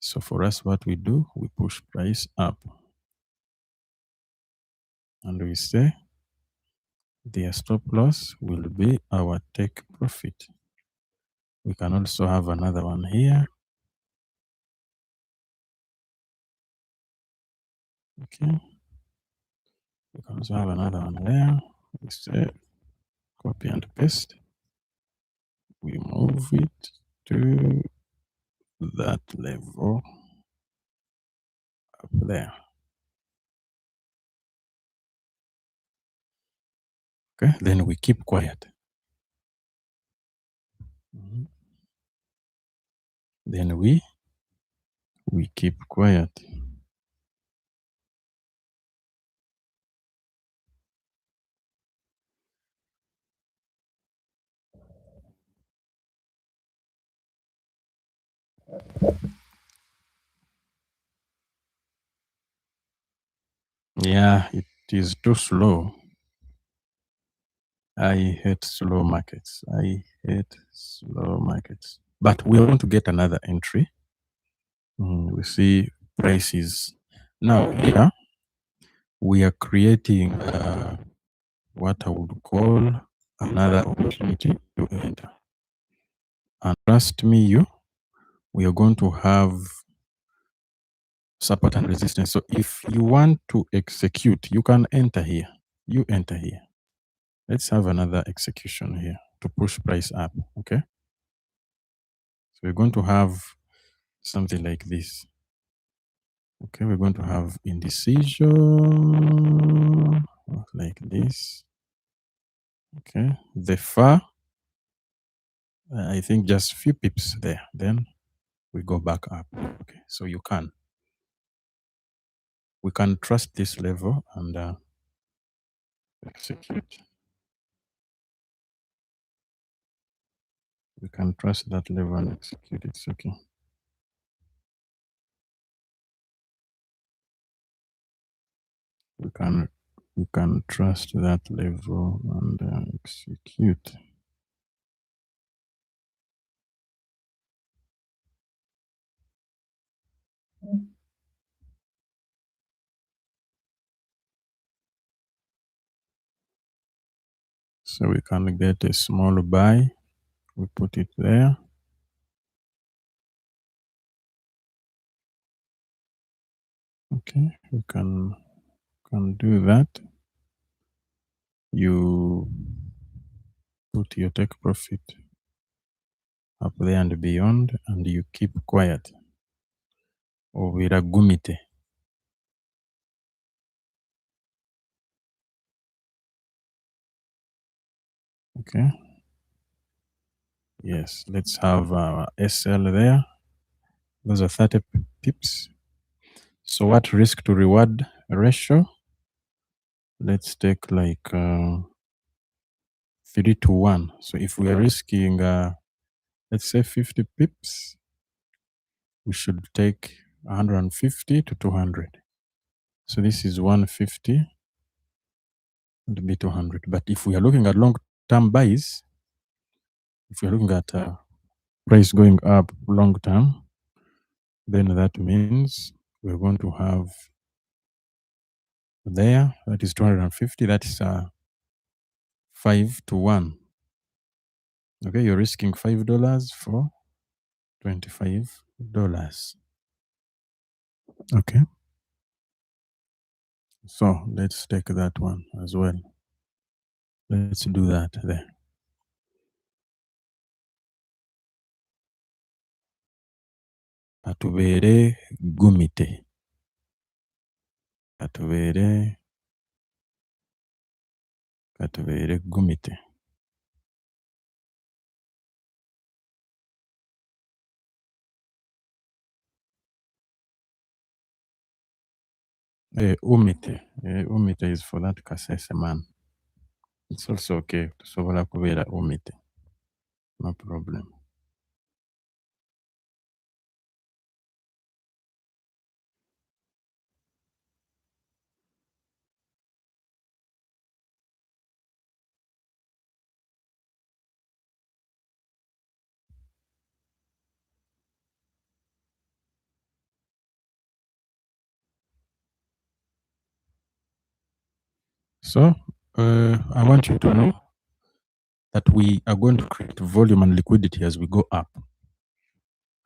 So for us, what we do, we push price up, and we say their stop loss will be our take profit. We can also have another one here. Okay. We can also have another one there. We say copy and paste. We move it to that level up there. Okay, then we keep quiet. Then we keep quiet. Yeah, it is too slow. I hate slow markets. I hate slow markets. But we want to get another entry. We see prices. Now here we are creating what I would call another opportunity to enter. And trust me, we are going to have support and resistance. So if you want to execute, you can enter here. You enter here. Let's have another execution here to push price up. Okay. So we're going to have something like this. Okay, we're going to have indecision like this. Okay, the far, I think just few pips there. Then we go back up. Okay, so we can trust this level and execute. We can trust that level and execute. It's okay. We can trust that level and execute. So we can get a small buy. We put it there. Okay, we can do that. You put your take profit up there and beyond, and you keep quiet. Obiragumite. Okay. Yes, let's have our SL there. Those are 30 pips. So what risk to reward ratio? Let's take like 3-1. So if we are risking, let's say 50 pips, we should take 150 to 200. So this is 150 and be 200. But if we are looking at long-term buys, if we're looking at price going up long term, then that means we're going to have there, that is 250, that is 5-1. Okay, you're risking $5 for $25. Okay, so let's take that one as well. Let's do that there. Katubere gumite. Katubere gumite. Umite. Umite is for that kasese man. It's also okay. Tusobola kubera umite. No problem. So I want you to know that we are going to create volume and liquidity as we go up.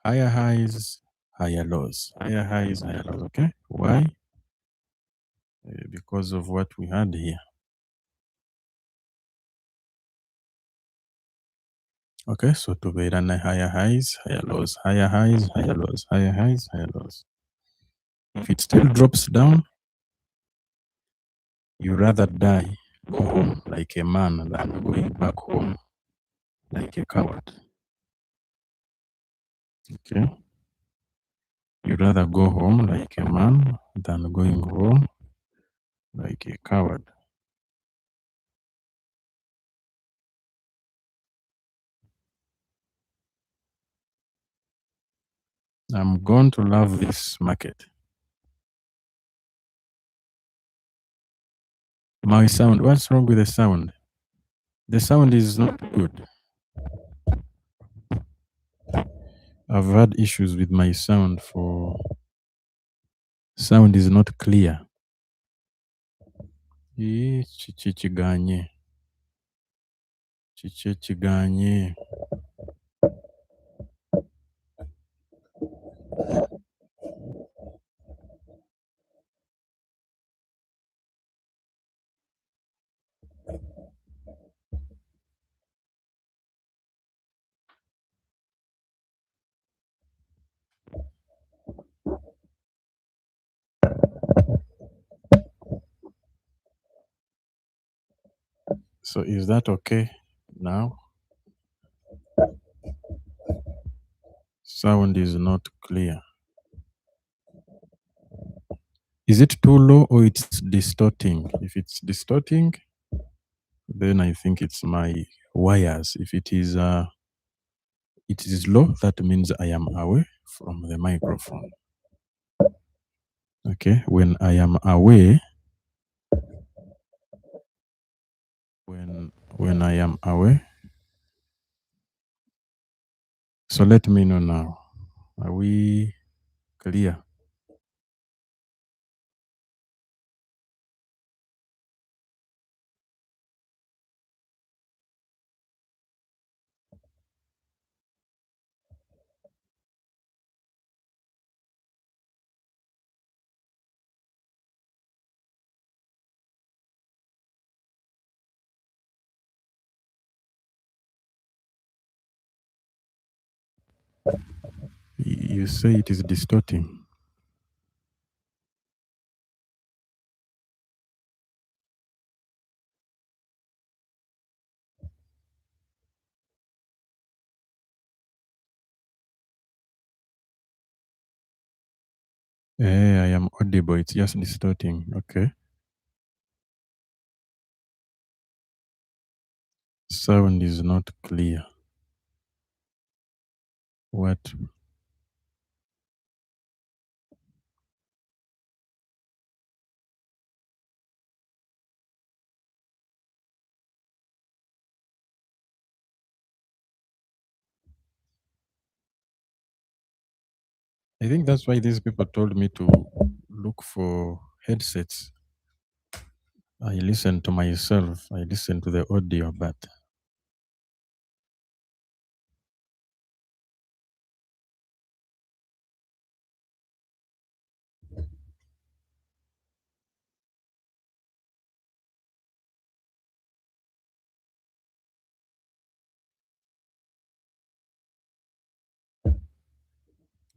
Higher highs, higher lows. Higher highs, higher lows. Okay. Why? Because of what we had here. Okay. So to be run higher highs, higher lows, higher highs, higher lows, higher highs, higher lows. If it still drops down, you rather die go home like a man than going back home like a coward. Okay. You'd rather go home like a man than going home like a coward. I'm going to love this market. My sound, what's wrong with the sound? The sound is not good. I've had issues with my sound for sound is not clear. Chichiganye. Chichiganye. So is that okay now? Sound is not clear. Is it too low or it's distorting? If it's distorting, then I think it's my wires. If it is low, that means I am away from the microphone. Okay, when I am away, when I am away, so let me know now. Are we clear? You say it is distorting. I am audible. It's just distorting. Okay. Sound is not clear. What? I think that's why these people told me to look for headsets. I listen to myself. I listen to the audio, but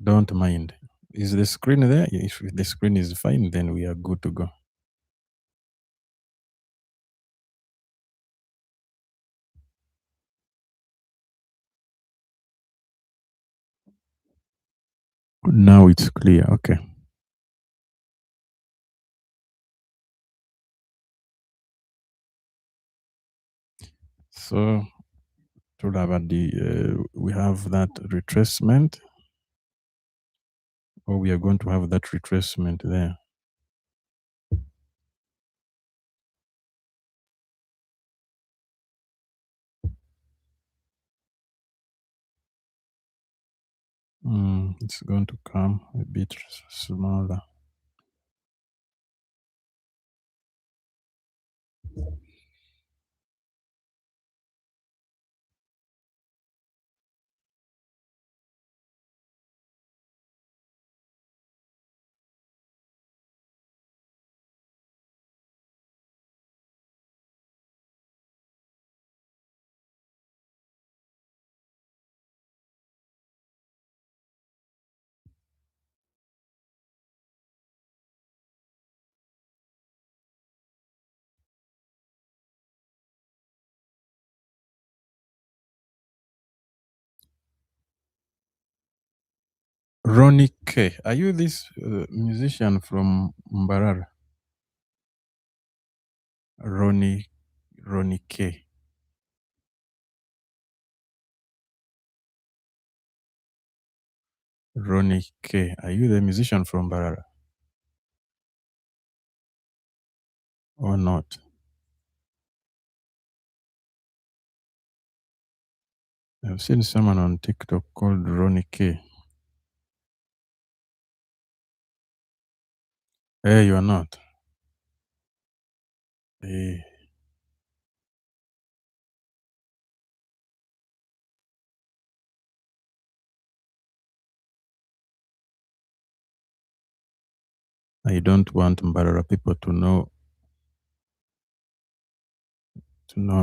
don't mind. Is the screen there? If the screen is fine, then we are good to go. Now it's clear. Okay. So, to we have that retracement, or we are going to have that retracement there. It's going to come a bit smaller. Ronnie K. Are you this musician from Mbarara? Ronnie K. Ronnie K. Are you the musician from Mbarara or not? I've seen someone on TikTok called Ronnie K. Hey, you are not. Hey. I don't want Mbarara people to know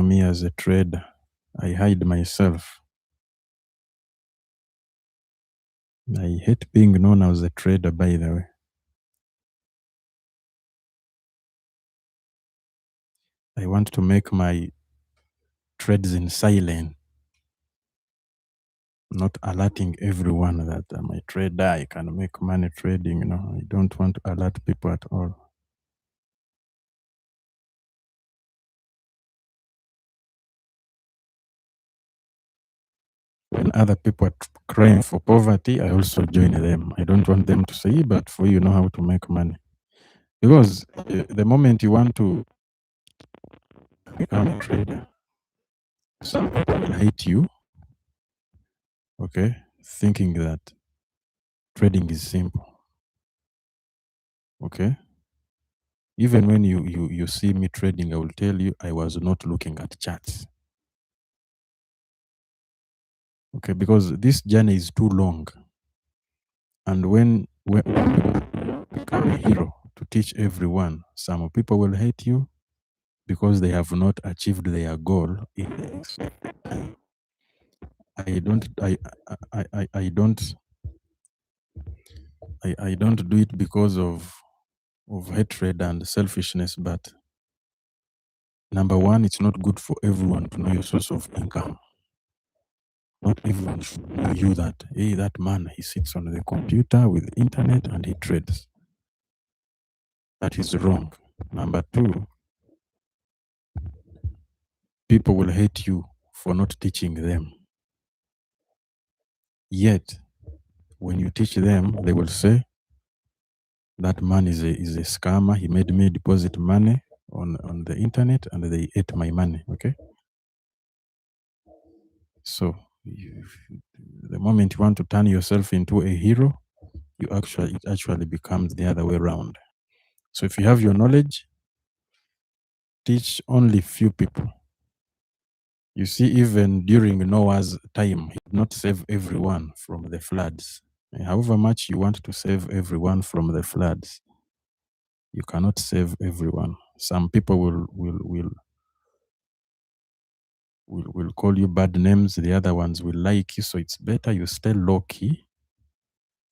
me as a trader. I hide myself. I hate being known as a trader, by the way. I want to make my trades in silent, not alerting everyone that I'm a trader, I can make money trading. I don't want to alert people at all. When other people are crying for poverty, I also join them. I don't want them to say, but for you know how to make money. Because the moment you want to become a trader, some people will hate you, okay, thinking that trading is simple, okay? Even when you see me trading, I will tell you I was not looking at charts, okay? Because this journey is too long. And when you become a hero to teach everyone, some people will hate you because they have not achieved their goal in the expected time. I don't do it because of hatred and selfishness, but number one, it's not good for everyone to know your source of income. Not everyone should know you that, hey, that man, he sits on the computer with internet and he trades. That is wrong. Number two, people will hate you for not teaching them. Yet, when you teach them, they will say, that man is a scammer. He made me deposit money on the internet and they ate my money. Okay. So the moment you want to turn yourself into a hero, it actually becomes the other way around. So if you have your knowledge, teach only few people. You see, even during Noah's time, he did not save everyone from the floods. However much you want to save everyone from the floods, you cannot save everyone. Some people will call you bad names. The other ones will like you. So it's better you stay low key.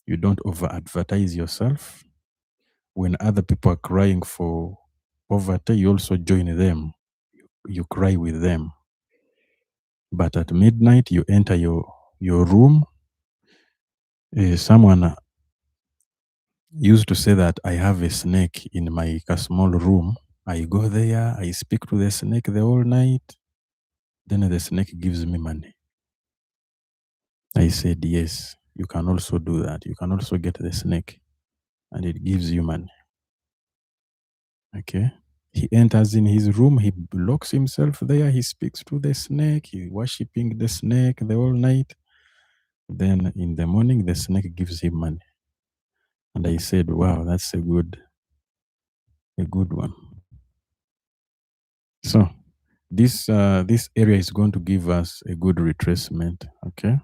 You don't over advertise yourself. When other people are crying for poverty, you also join them. You cry with them. But at midnight, you enter your room. Someone used to say that I have a snake in my small room. I go there, I speak to the snake the whole night. Then the snake gives me money. I said, yes, you can also do that. You can also get the snake and it gives you money. Okay. He enters in his room, he locks himself there, he speaks to the snake, he worshiping the snake the whole night. Then in the morning, the snake gives him money. And I said, wow, that's a good one. So this area is going to give us a good retracement. Okay.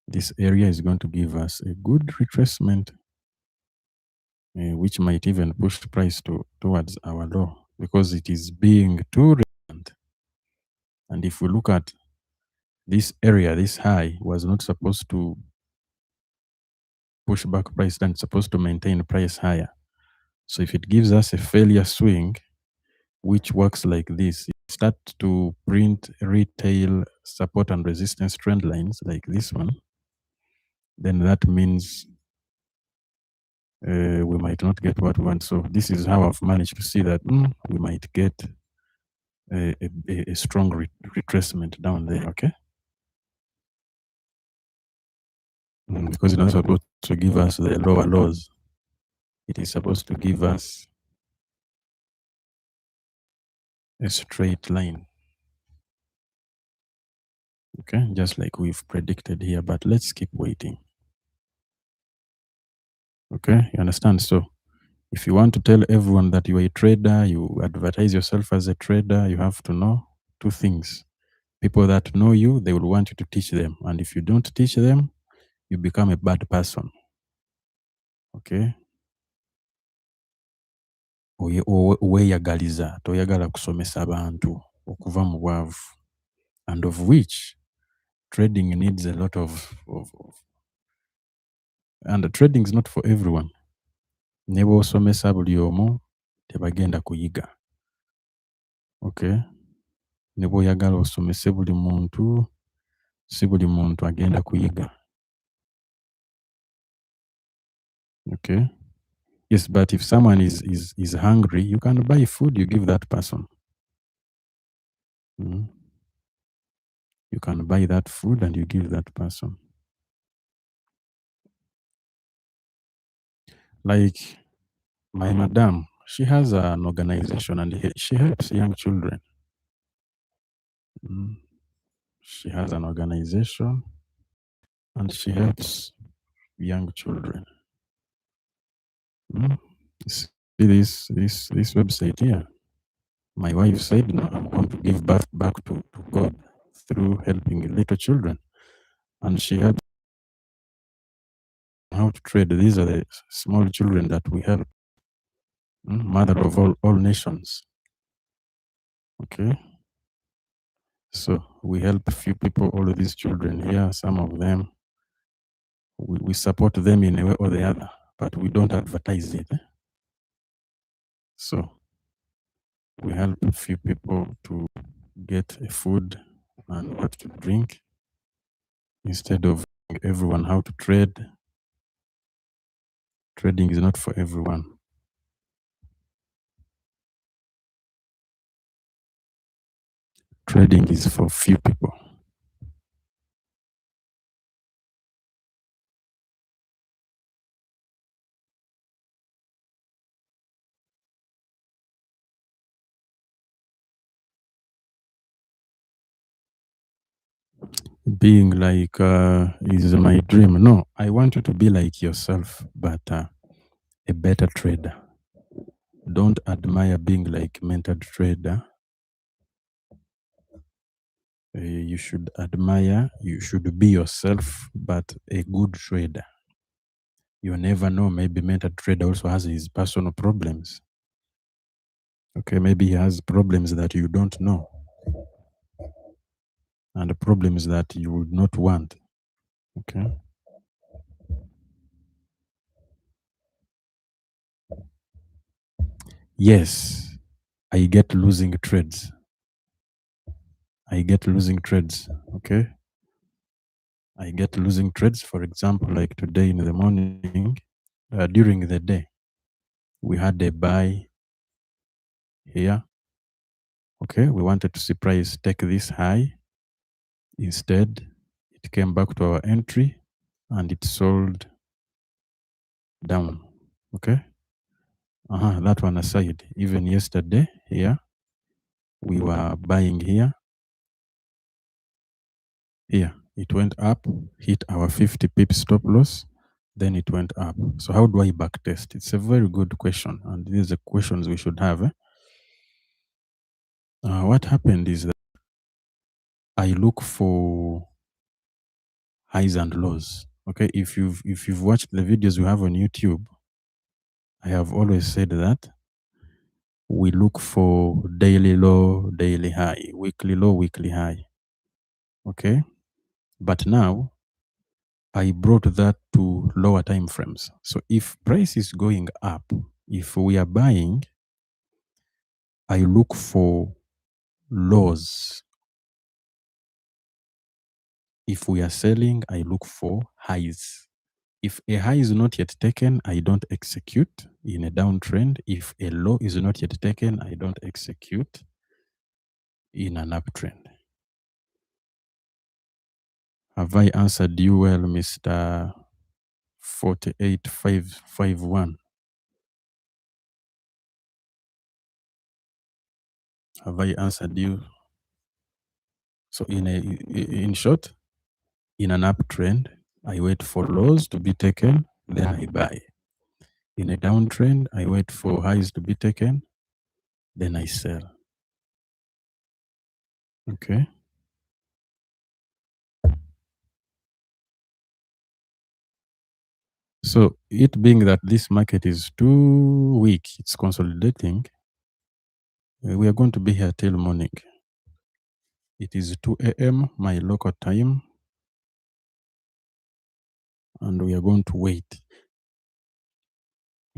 This area is going to give us a good retracement, which might even push the price towards our low because it is being too relevant. And if we look at this area, this high was not supposed to push back price, then it's supposed to maintain price higher. So if it gives us a failure swing, which works like this, it start to print retail support and resistance trend lines like this one, then that means we might not get what we want. So this is how I've managed to see that we might get a strong retracement down there, okay? Because it's not supposed to give us the lower lows. It is supposed to give us a straight line. Okay, just like we've predicted here, but let's keep waiting. Okay, you understand? So if you want to tell everyone that you are a trader, you advertise yourself as a trader, you have to know two things. People that know you, they will want you to teach them. And if you don't teach them, you become a bad person. Okay? Weeyagaliza, toyagala kusomesa abantu okuva mu bwavu. And of which trading needs a lot of and trading is not for everyone. Ne bw'osomesa buli omu tebagenda kuyiga. Okay? Ne bw'oyagala osomese buli muntu, si buli muntu agenda kuyiga. Okay? Yes, but if someone is hungry, you can buy food, you give that person. You can buy that food and you give that person. Like my madam, she has an organization and she helps young children. She has an organization and she helps young children. See this website here. My wife said, no, I'm going to give back to God through helping little children. And she helped how to trade. These are the small children that we help. Mother of all nations. Okay. So we help a few people, all of these children here, some of them, we support them in a way or the other, but we don't advertise it. So we help a few people to get a food and what to drink instead of everyone how to trade. Trading is not for everyone. Trading is for few people. Being like is my dream. No, I want you to be like yourself, but a better trader. Don't admire being like MentoredTrader. You should be yourself, but a good trader. You never know, maybe MentoredTrader also has his personal problems. Okay, maybe he has problems that you don't know. And problems that you would not want. Okay. Yes, I get losing trades. Okay. I get losing trades. For example, like today in the morning, during the day, we had a buy here. Okay, we wanted to see price take this high. Instead, it came back to our entry and it sold down. Okay. That one aside, even yesterday here, we were buying here. Here, it went up, hit our 50 pips stop loss, then it went up. So how do I backtest? It's a very good question, and these are questions we should have. What happened is that I look for highs and lows. Okay, if you've watched the videos we have on YouTube, I have always said that we look for daily low, daily high, weekly low, weekly high. Okay, but now I brought that to lower time frames. So if price is going up, if we are buying, I look for lows. If we are selling, I look for highs. If a high is not yet taken, I don't execute in a downtrend. If a low is not yet taken, I don't execute in an uptrend. Have I answered you well, Mr. 48551? Have I answered you? So in short, in an uptrend, I wait for lows to be taken, then I buy. In a downtrend, I wait for highs to be taken, then I sell. Okay. So it being that this market is too weak, it's consolidating, we are going to be here till morning. It is 2 a.m. my local time, and we are going to wait.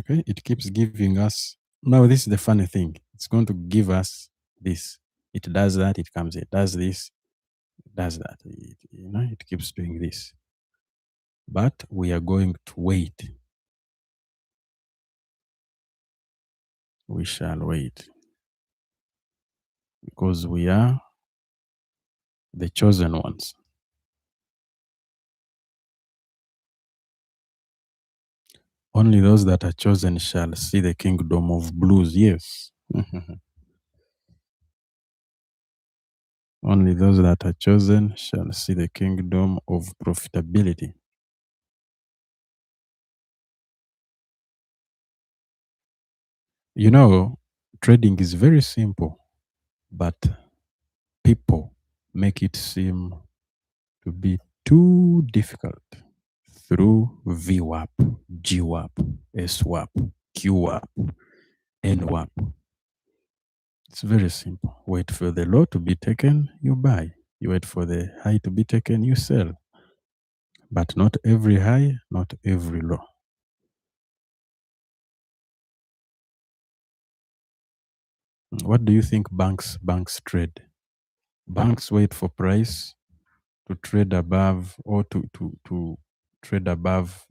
Okay, it keeps giving us. Now, this is the funny thing. It's going to give us this. It does that, it comes, it does this, it does that. It keeps doing this. But we are going to wait. We shall wait. Because we are the chosen ones. Only those that are chosen shall see the kingdom of blues. Yes. Only those that are chosen shall see the kingdom of profitability. Trading is very simple, but people make it seem to be too difficult through VWAP, GWAP, SWAP, QWAP, NWAP. It's very simple. Wait for the low to be taken, you buy. You wait for the high to be taken, you sell. But not every high, not every low. What do you think banks trade? Banks wait for price to trade above or to trade above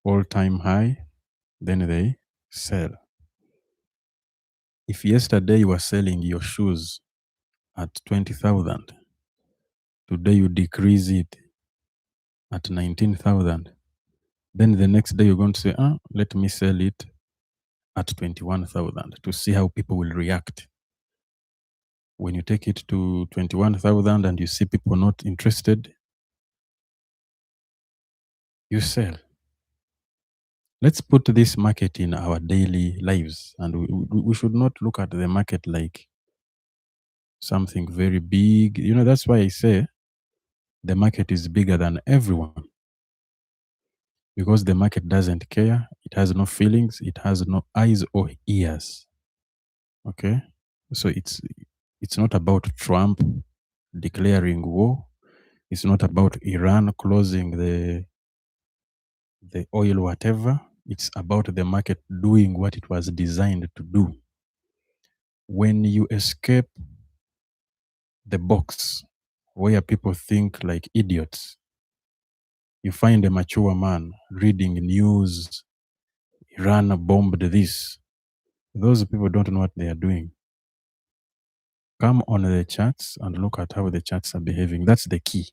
all-time high, then they sell. If yesterday you were selling your shoes at 20,000, today you decrease it at 19,000, then the next day you're going to say, let me sell it at 21,000 to see how people will react. When you take it to 21,000 and you see people not interested, you sell. Let's put this market in our daily lives, and we should not look at the market like something very big. That's why I say the market is bigger than everyone, because the market doesn't care. It has no feelings. It has no eyes or ears. Okay. So it's not about Trump declaring war. It's not about Iran closing the oil, whatever. It's about the market doing what it was designed to do. When you escape the box where people think like idiots, you find a mature man reading news, Iran bombed this. Those people don't know what they are doing. Come on the charts and look at how the charts are behaving. That's the key.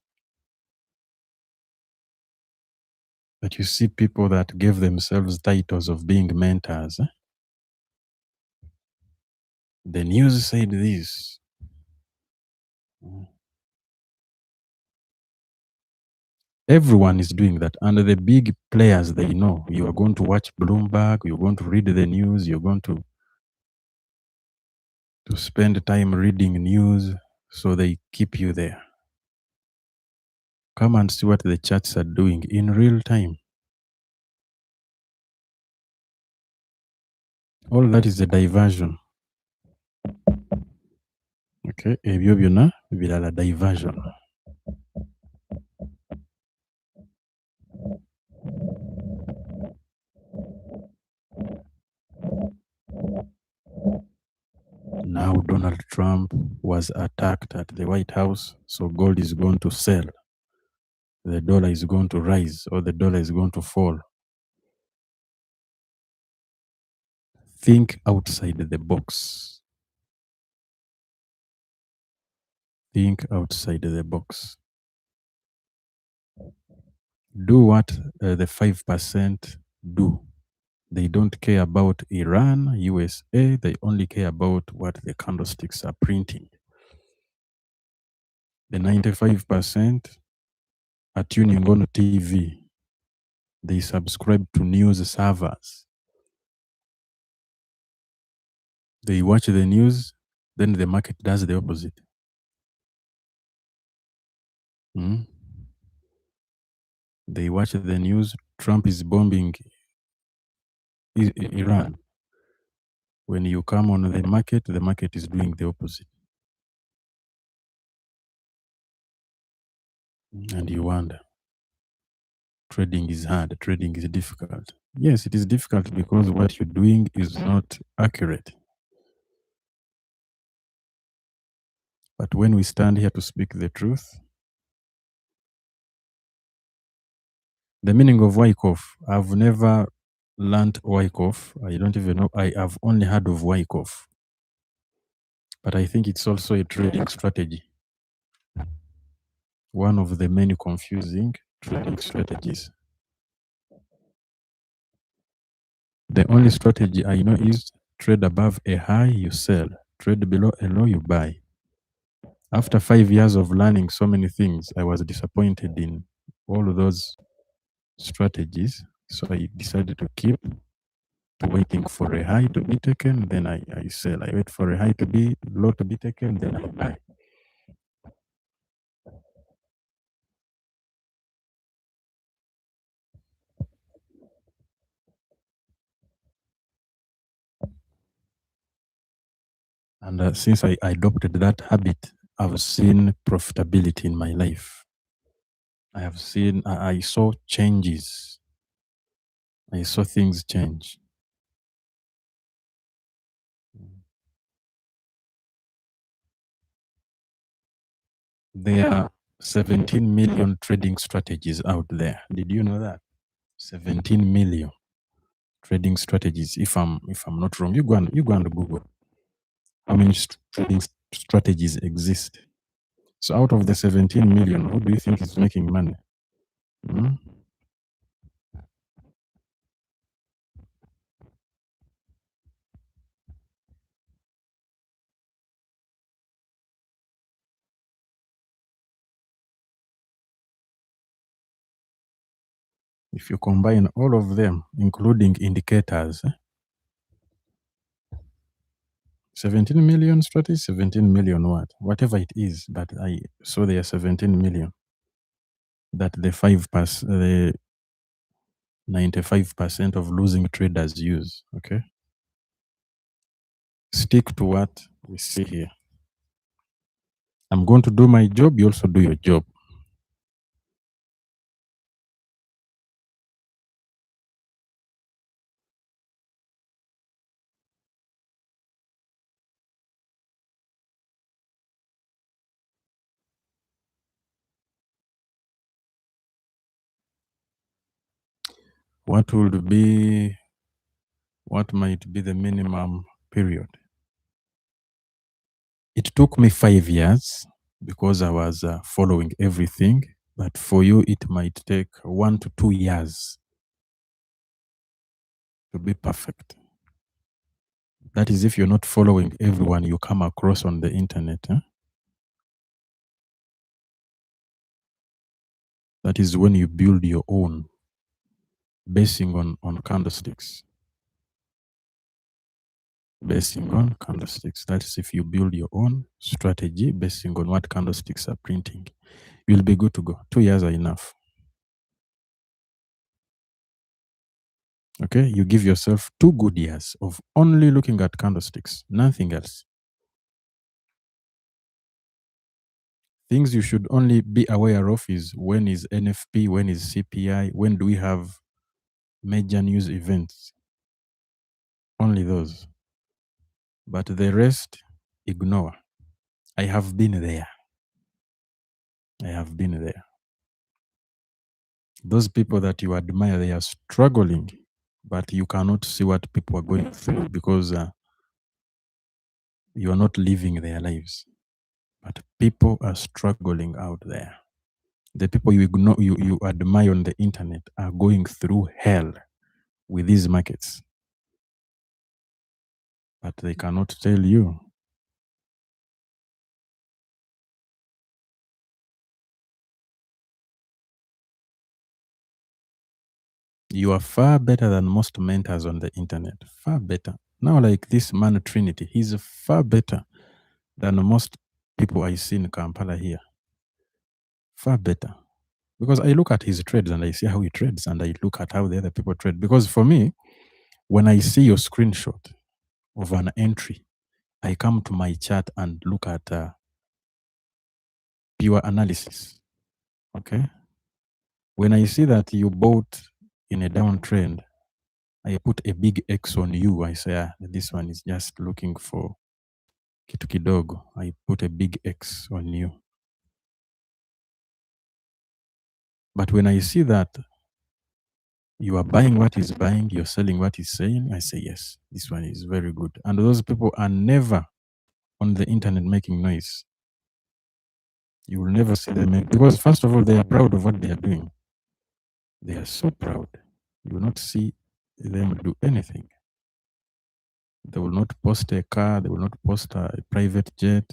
That you see people that gave themselves titles of being mentors. The news said this. Everyone is doing that. And the big players, they know you are going to watch Bloomberg, you're going to read the news, you're going to spend time reading news, so they keep you there. Come and see what the charts are doing in real time. All that is a diversion. Okay, ebyo byonna birala diversion. Now Donald Trump was attacked at the White House, so gold is going to sell. the dollar is going to rise or the dollar is going to fall. Think outside the box. Think outside the box. Do what the 5% do. They don't care about Iran, USA. They only care about what the candlesticks are printing. The 95% are tuning on TV. They subscribe to news servers. They watch the news, then the market does the opposite. They watch the news. Trump is bombing Iran. When you come on the market is doing the opposite. And you wonder, trading is hard, trading is difficult. Yes, it is difficult because what you're doing is not accurate. But when we stand here to speak the truth, the meaning of Wyckoff, I've never learned Wyckoff. I don't even know. I have only heard of Wyckoff. But I think it's also a trading strategy. One of the many confusing trading strategies. The only strategy I know is trade above a high, you sell. Trade below a low, you buy. After 5 years of learning so many things, I was disappointed in all of those strategies. So I decided to keep waiting for a high to be taken, then I sell. I wait for a high to be low to be taken, then I buy. And since I adopted that habit, I've seen profitability in my life. I saw changes. I saw things change. There are 17 million trading strategies out there. Did you know that? 17 million trading strategies. If I'm not wrong, you go and Google how many trading strategies exist. So out of the 17 million, who do you think is making money? If you combine all of them, including indicators, 17 million strategies, 17 million what? Whatever it is, but I saw there are 17 million. That the 95% of losing traders use. Okay. Stick to what we see here. I'm going to do my job, you also do your job. What might be the minimum period? It took me 5 years because I was following everything, but for you, it might take 1 to 2 years to be perfect. That is if you're not following everyone you come across on the internet. That is when you build your own, basing on candlesticks. Basing on candlesticks. That is if you build your own strategy basing on what candlesticks are printing. You'll be good to go. 2 years are enough. Okay, you give yourself 2 good years of only looking at candlesticks, nothing else. Things you should only be aware of is when is NFP, when is CPI, when do we have major news events. Only those. But the rest, ignore. I have been there. Those people that you admire, they are struggling, but you cannot see what people are going through because you are not living their lives. But people are struggling out there. The people you ignore, you admire on the internet are going through hell with these markets, but they cannot tell you. You are far better than most mentors on the internet. Far better. Now, like this man Trinity, he's far better than most people I see in Kampala here. Far better. Because I look at his trades and I see how he trades and I look at how the other people trade. Because for me, when I see your screenshot of an entry, I come to my chart and look at pure analysis. Okay. When I see that you bought in a downtrend, I put a big X on you. I say, this one is just looking for kitu kidogo. I put a big X on you. But when I see that you are buying what he's buying, you're selling what he's saying, I say, yes, this one is very good. And those people are never on the internet making noise. You will never see them because first of all, they are proud of what they are doing. They are so proud. You will not see them do anything. They will not post a car. They will not post a private jet.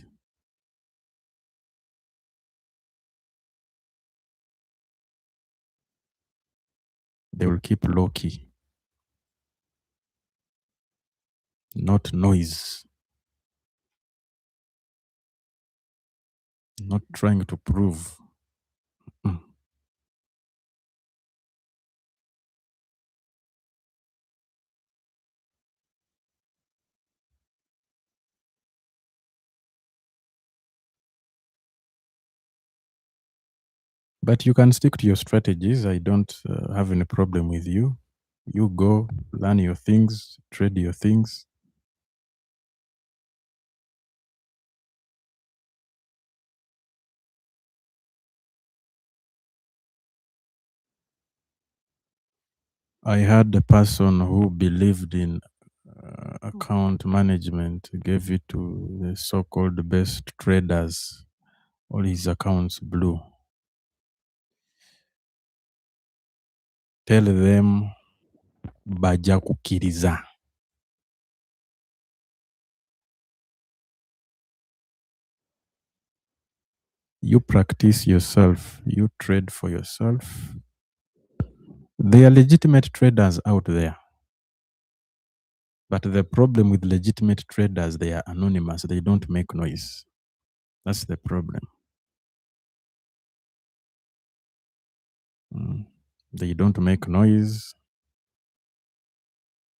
They will keep low key. Not noise. Not trying to prove. Mm. But you can stick to your strategies. I don't have any problem with you. You go, learn your things, trade your things. I had a person who believed in account management, gave it to the so-called best traders. All his accounts blew. Tell them baja kukiriza. You practice yourself. You trade for yourself. There are legitimate traders out there. But the problem with legitimate traders, they are anonymous. They don't make noise. That's the problem. They don't make noise.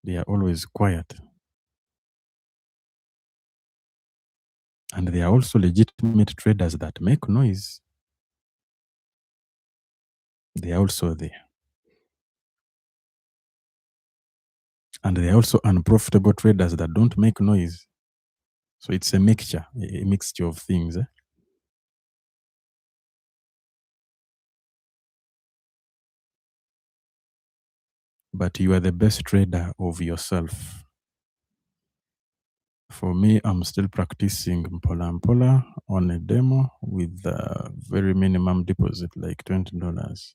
They are always quiet. And there are also legitimate traders that make noise. They are also there. And there are also unprofitable traders that don't make noise. So it's a mixture of things. But you are the best trader of yourself. For me, I'm still practicing Mpola Mpola on a demo with a very minimum deposit, like $20.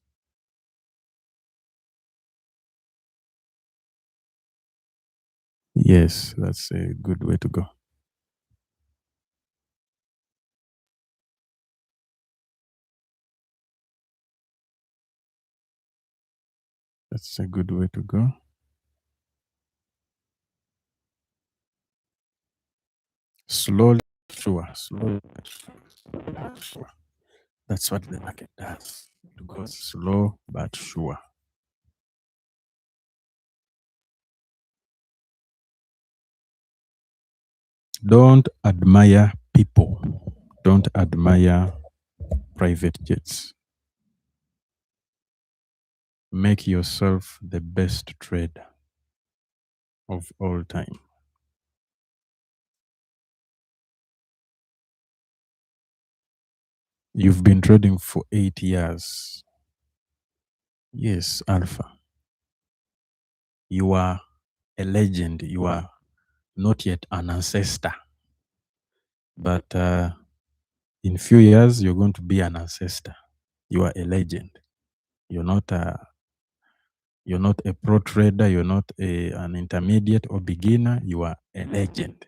Yes, that's a good way to go. That's a good way to go. Slowly, sure. Slowly, sure. That's what the market does. It goes slow but sure. Don't admire people. Don't admire private jets. Make yourself the best trader of all time. You've been trading for 8 years. Yes, Alpha. You are a legend. You are not yet an ancestor. But in few years, you're going to be an ancestor. You are a legend. You're not a pro trader. You're not an intermediate or beginner. You are a legend.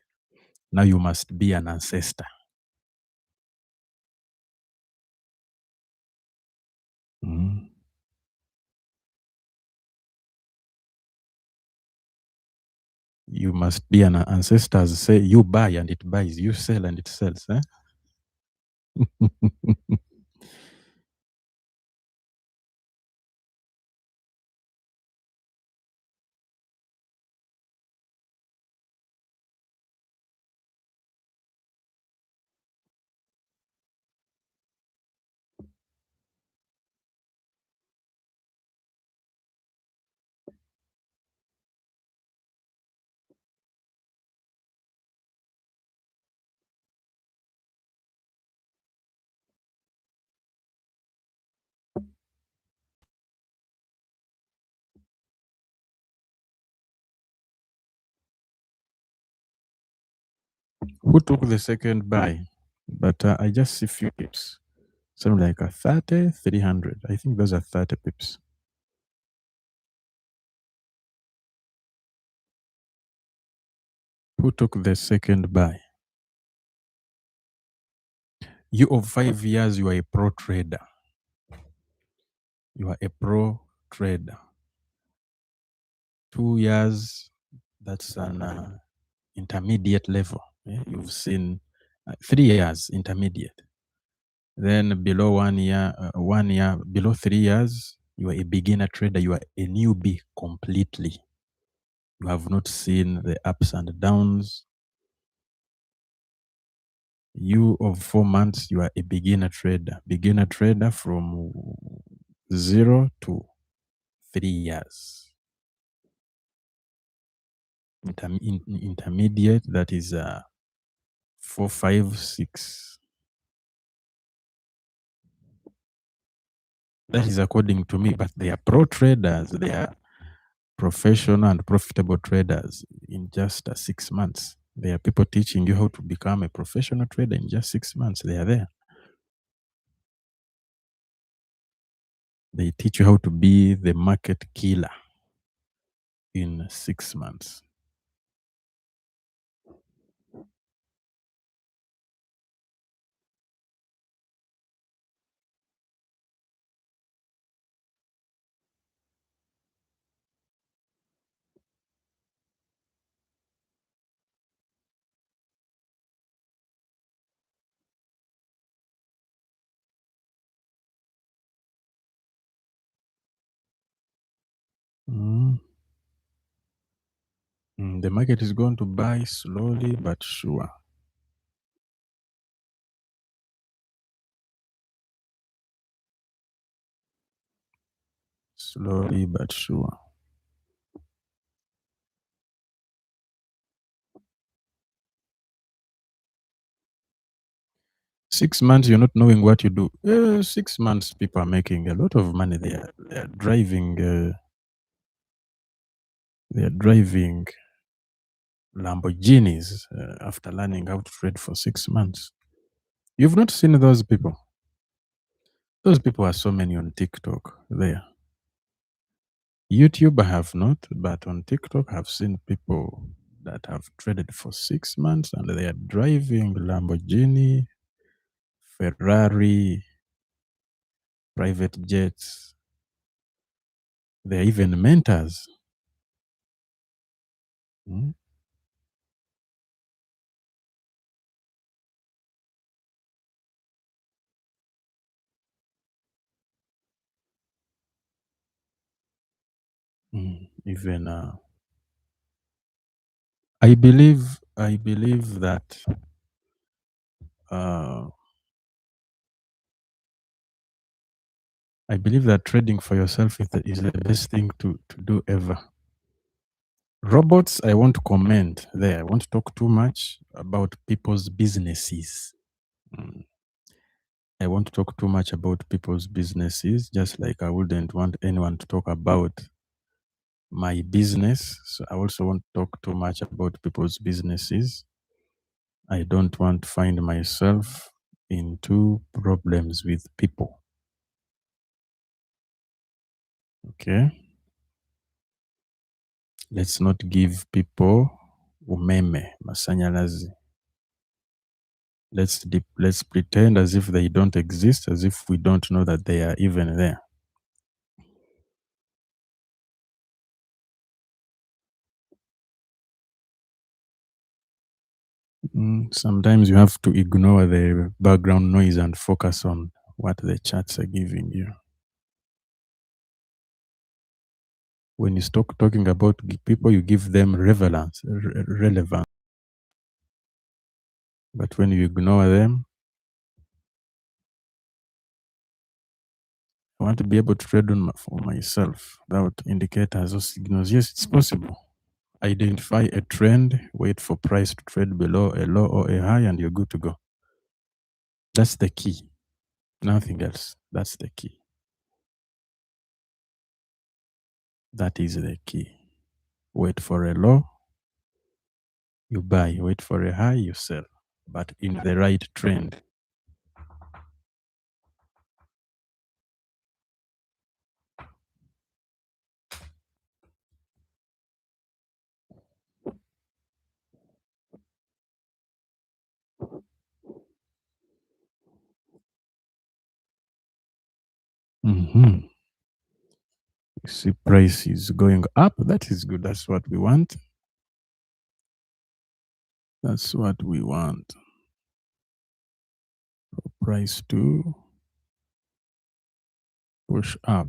Now you must be an ancestor. Mm. You must be an ancestor. Say you buy and it buys. You sell and it sells. Eh? Who took the second buy? But I just see few pips. Something like a 30, 300. I think those are 30 pips. Who took the second buy? You of 5 years, you are a pro trader. You are a pro trader. 2 years, that's an intermediate level. Yeah? You've seen 3 years, intermediate. Then below 1 year, below 3 years, you are a beginner trader. You are a newbie completely. You have not seen the ups and downs. You of 4 months, you are a beginner trader. Beginner trader from 0 to 3 years. Intermediate, that is 4, 5, 6. That is according to me, but they are pro traders. They are professional and profitable traders in just 6 months. There are people teaching you how to become a professional trader in just 6 months. They are there. They teach you how to be the market killer in 6 months. Mm. The market is going to buy slowly but sure. Slowly but sure. Six months, you're not knowing what you do. 6 months, people are making a lot of money. They are driving. They are driving Lamborghinis after learning how to trade for 6 months. You've not seen those people. Those people are so many on TikTok there. YouTube, I have not, but on TikTok, I've seen people that have traded for 6 months and they are driving Lamborghini, Ferrari, private jets. They're even mentors. Mm. Even I believe that uh, trading for yourself is the best thing to do ever. Robots, I won't comment there. I won't talk too much about people's businesses. I won't talk too much about people's businesses, just like I wouldn't want anyone to talk about my business. So I also won't talk too much about people's businesses. I don't want to find myself into problems with people. Okay? Let's not give people umeme, masanyalazi. Let's pretend as if they don't exist, as if we don't know that they are even there. Sometimes you have to ignore the background noise and focus on what the charts are giving you. When you stop talking about people, you give them relevance. But when you ignore them, I want to be able to trade for myself without indicators or signals. Yes, it's possible. Identify a trend, wait for price to trade below a low or a high, and you're good to go. That's the key. Nothing else. That's the key. That is the key. Wait for a low, you buy. Wait for a high, you sell. But in the right trend. You see price is going up. That is good. That's what we want. That's what we want. For price to push up.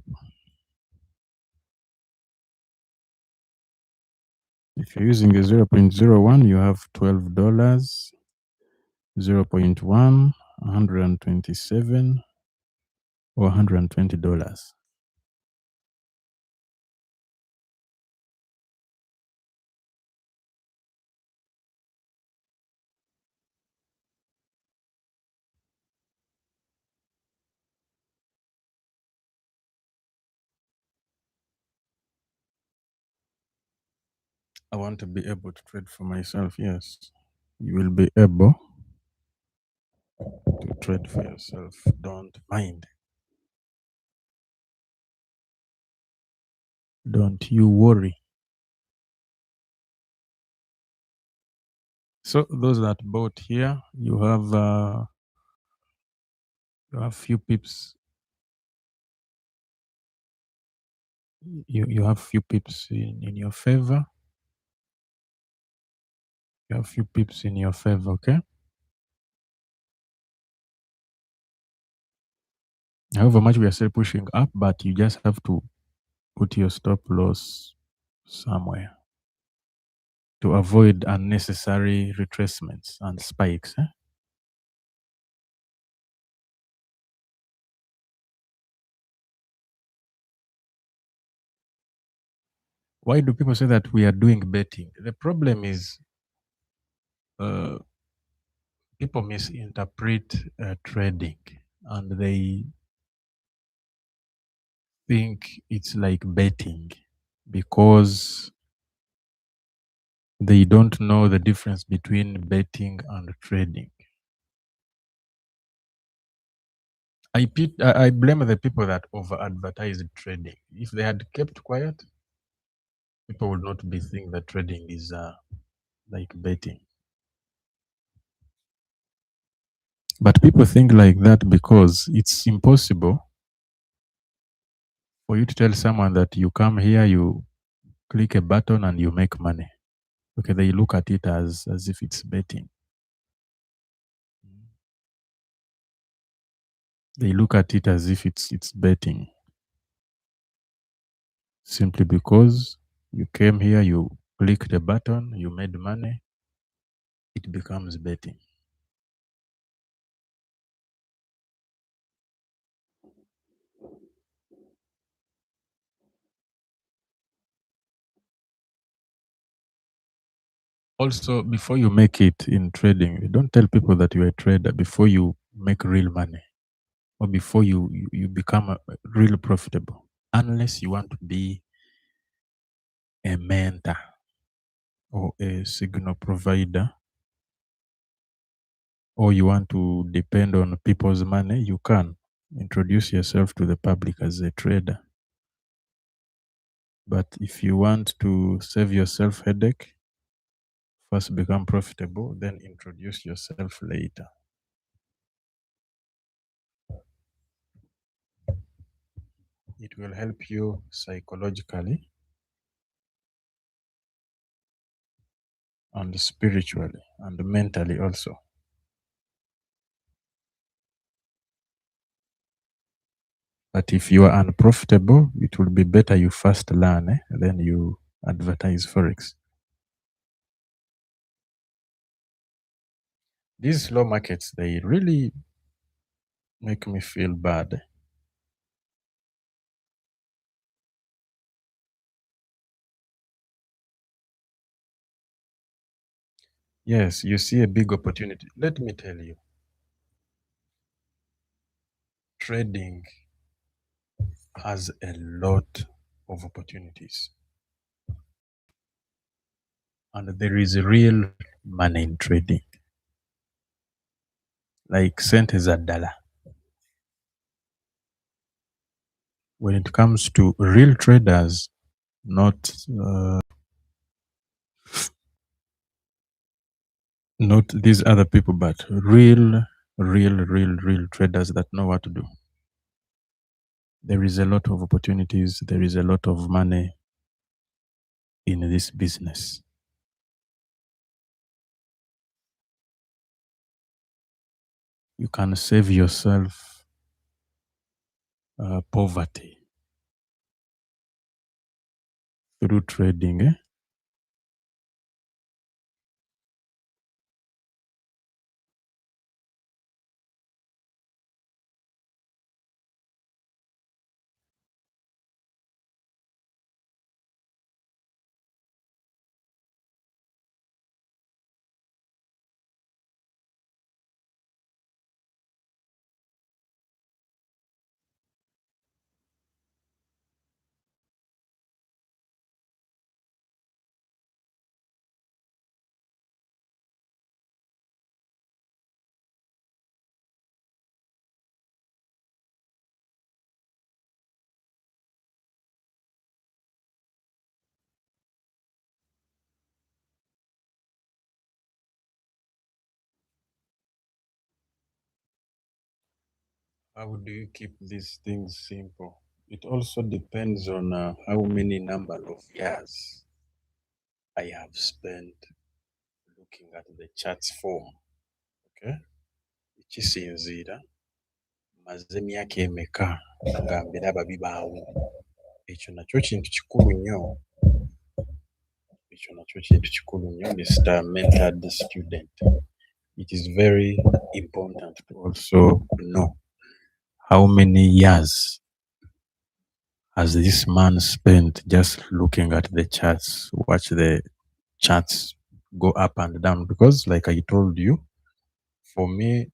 If you're using a 0.01, you have $12, 0.1, 127, or $120. I want to be able to trade for myself. Yes, you will be able to trade for yourself. Don't mind. Don't you worry. So those that bought here, you have few pips. You have few pips in your favor. You have few pips in your favor. Okay. However much we are still pushing up, but you just have to put your stop loss somewhere to avoid unnecessary retracements and spikes. Why do people say that we are doing betting? The problem is people misinterpret trading, and they think it's like betting because they don't know the difference between betting and trading. I blame the people that over advertise trading. If they had kept quiet, people would not be thinking that trading is like betting. But people think like that because it's impossible for you to tell someone that you come here, you click a button and you make money. Okay, they look at it as if it's betting. They look at it as if it's betting. Simply because you came here, you clicked a button, you made money, it becomes betting. Also, before you make it in trading, you don't tell people that you're a trader before you make real money. or before you become really profitable, unless you want to be a mentor or a signal provider, or you want to depend on people's money. You can introduce yourself to the public as a trader. But if you want to save yourself headache, first become profitable, then introduce yourself later. It will help you psychologically and spiritually and mentally also. But if you are unprofitable, it will be better you first learn, then you advertise Forex. These slow markets, they really make me feel bad. Yes, you see a big opportunity. Let me tell you, trading has a lot of opportunities. And there is real money in trading. Like sente za dollar. When it comes to real traders, not these other people, but real traders that know what to do. There is a lot of opportunities. There is a lot of money in this business. You can save yourself poverty through trading. How do you keep these things simple? It also depends on how many number of years I have spent looking at the charts form. Okay? Kisinziira maze emyaka emeka nga mbiraba bibaawo. Ekyo nakyo kintu kikulu nnyo. Mr. Mentored Student. It is very important to also know how many years has this man spent just looking at the charts, watch the charts go up and down. Because like I told you, for me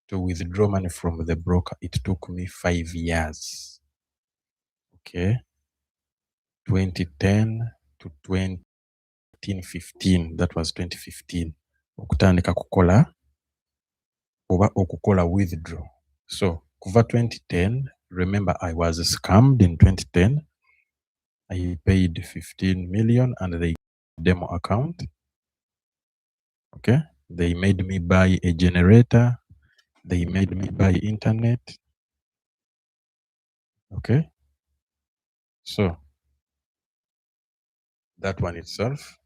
to withdraw money from the broker, it took me 5 years. Okay. 2010 to 2015. That was 2015. Okutandika kukola oba okukola withdraw. So, kuva 2010, remember I was scammed in 2010. I paid 15 million and they demo account. Okay. They made me buy a generator. They made me buy internet. Okay. So, that one itself,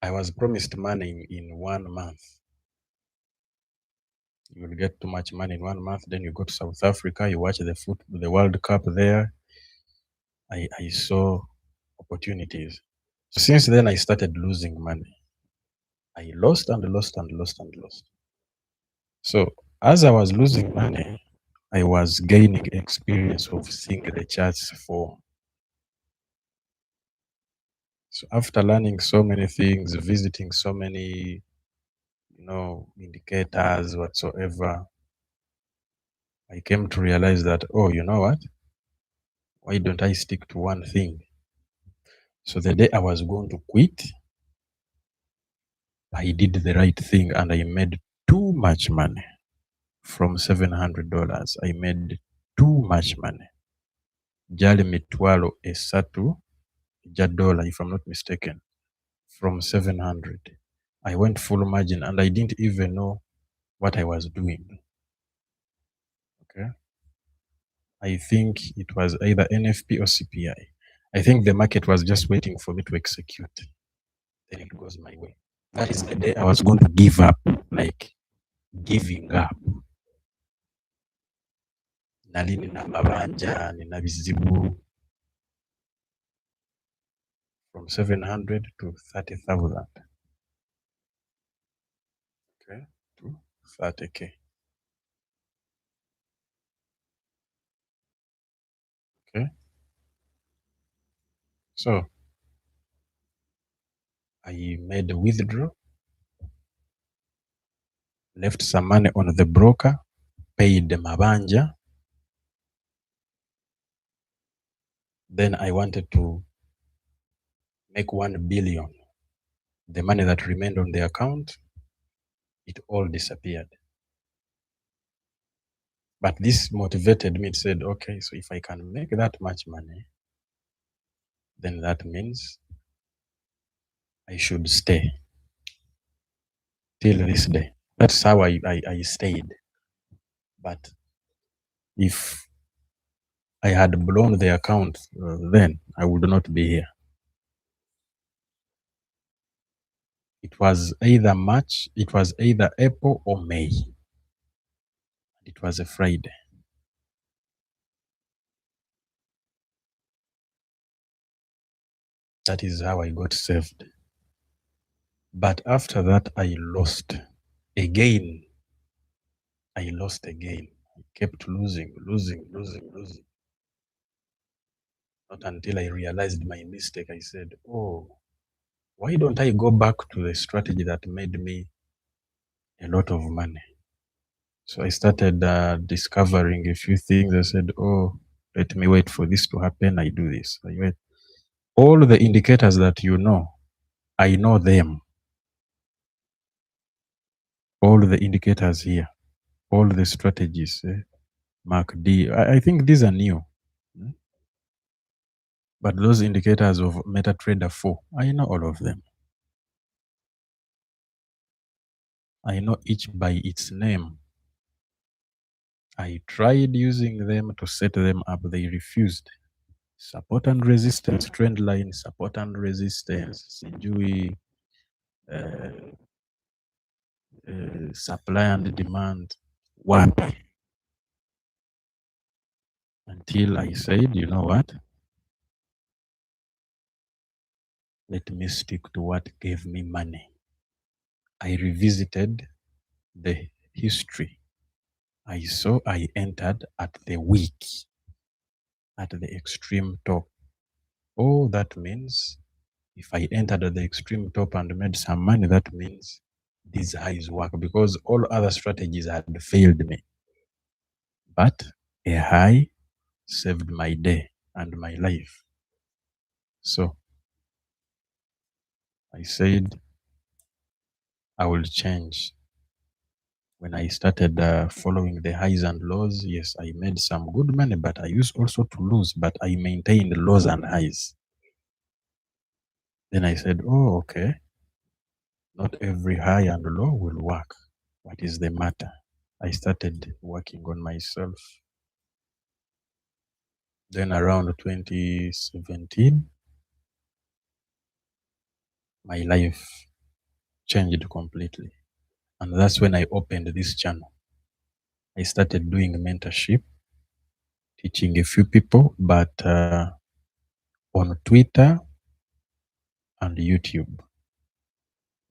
I was promised money in 1 month. You will get too much money in 1 month. Then you go to South Africa, you watch the World Cup there. I saw opportunities. So since then, I started losing money. I lost and lost and lost and lost. So as I was losing money, I was gaining experience of seeing the charts form. So after learning so many things, visiting so many, indicators whatsoever, I came to realize that, oh, you know what? Why don't I stick to one thing? So the day I was going to quit, I did the right thing and I made too much money. From $700, I made too much money. Jali mitwalo esatu $1, if I'm not mistaken, from 700. I went full margin and I didn't even know what I was doing. Okay. I think it was either NFP or CPI. I think the market was just waiting for me to execute. Then it goes my way. That is the day I was going to give up, like giving up. Nali nina mabanja, nina bizibu, from 700 to 30,000. Okay, to 30K. Okay. So I made a withdraw, left some money on the broker, paid the mabanja. Then I wanted to make 1 billion. The money that remained on the account, it all disappeared. But this motivated me. It said, okay, so if I can make that much money, then that means I should stay till this day. That's how I stayed. But if I had blown the account, then I would not be here. It was either March, it was either April or May. It was a Friday. That is how I got saved. But after that, I lost again. I lost again. I kept losing. Not until I realized my mistake. I said, oh, why don't I go back to the strategy that made me a lot of money? So I started discovering a few things. I said, oh, let me wait for this to happen. I do this. I wait. All the indicators that you know, I know them. All the indicators here, all the strategies, Mark D. I think these are new. But those indicators of MetaTrader 4, I know all of them. I know each by its name. I tried using them to set them up. They refused. Support and resistance, trend line, support and resistance, sijui, supply and demand. What? Until I said, you know what? Let me stick to what gave me money. I revisited the history. I saw I entered at the week, at the extreme top. Oh, that means if I entered at the extreme top and made some money, that means these highs work, because all other strategies had failed me. But a high saved my day and my life. So I said I will change. When I started following the highs and lows, yes, I made some good money, but I used also to lose, but I maintained lows and highs. Then I said, oh, okay, not every high and low will work. What is the matter? I started working on myself. Then around 2017, my life changed completely. And that's when I opened this channel. I started doing mentorship, teaching a few people, but on Twitter and YouTube.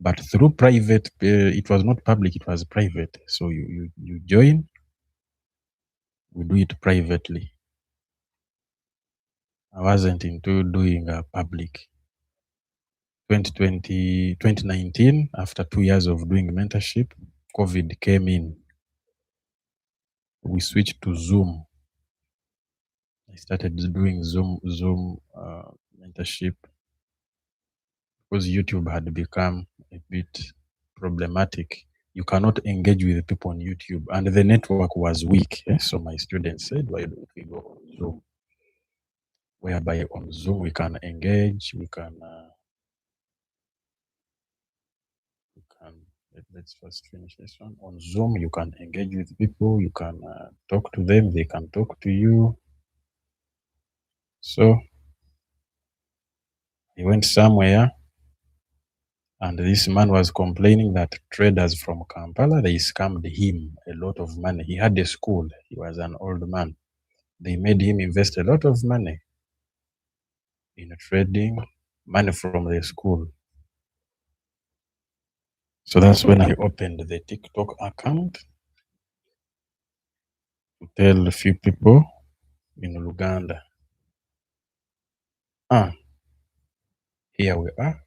But through private, it was not public, it was private. So you join, we do it privately. I wasn't into doing public. 2019, after 2 years of doing mentorship, COVID came in. we switched to Zoom. I started doing Zoom mentorship because YouTube had become a bit problematic. You cannot engage with people on YouTube, and the network was weak. So my students said, "Why don't we go on Zoom? Whereby on Zoom we can engage, we can let's first finish this one. On Zoom, you can engage with people, you can talk to them, they can talk to you." So he went somewhere, and this man was complaining that traders from Kampala, they scammed him a lot of money. He had a school, he was an old man. They made him invest a lot of money in trading, money from the school. So that's when I opened the TikTok account to tell a few people in Uganda, here we are.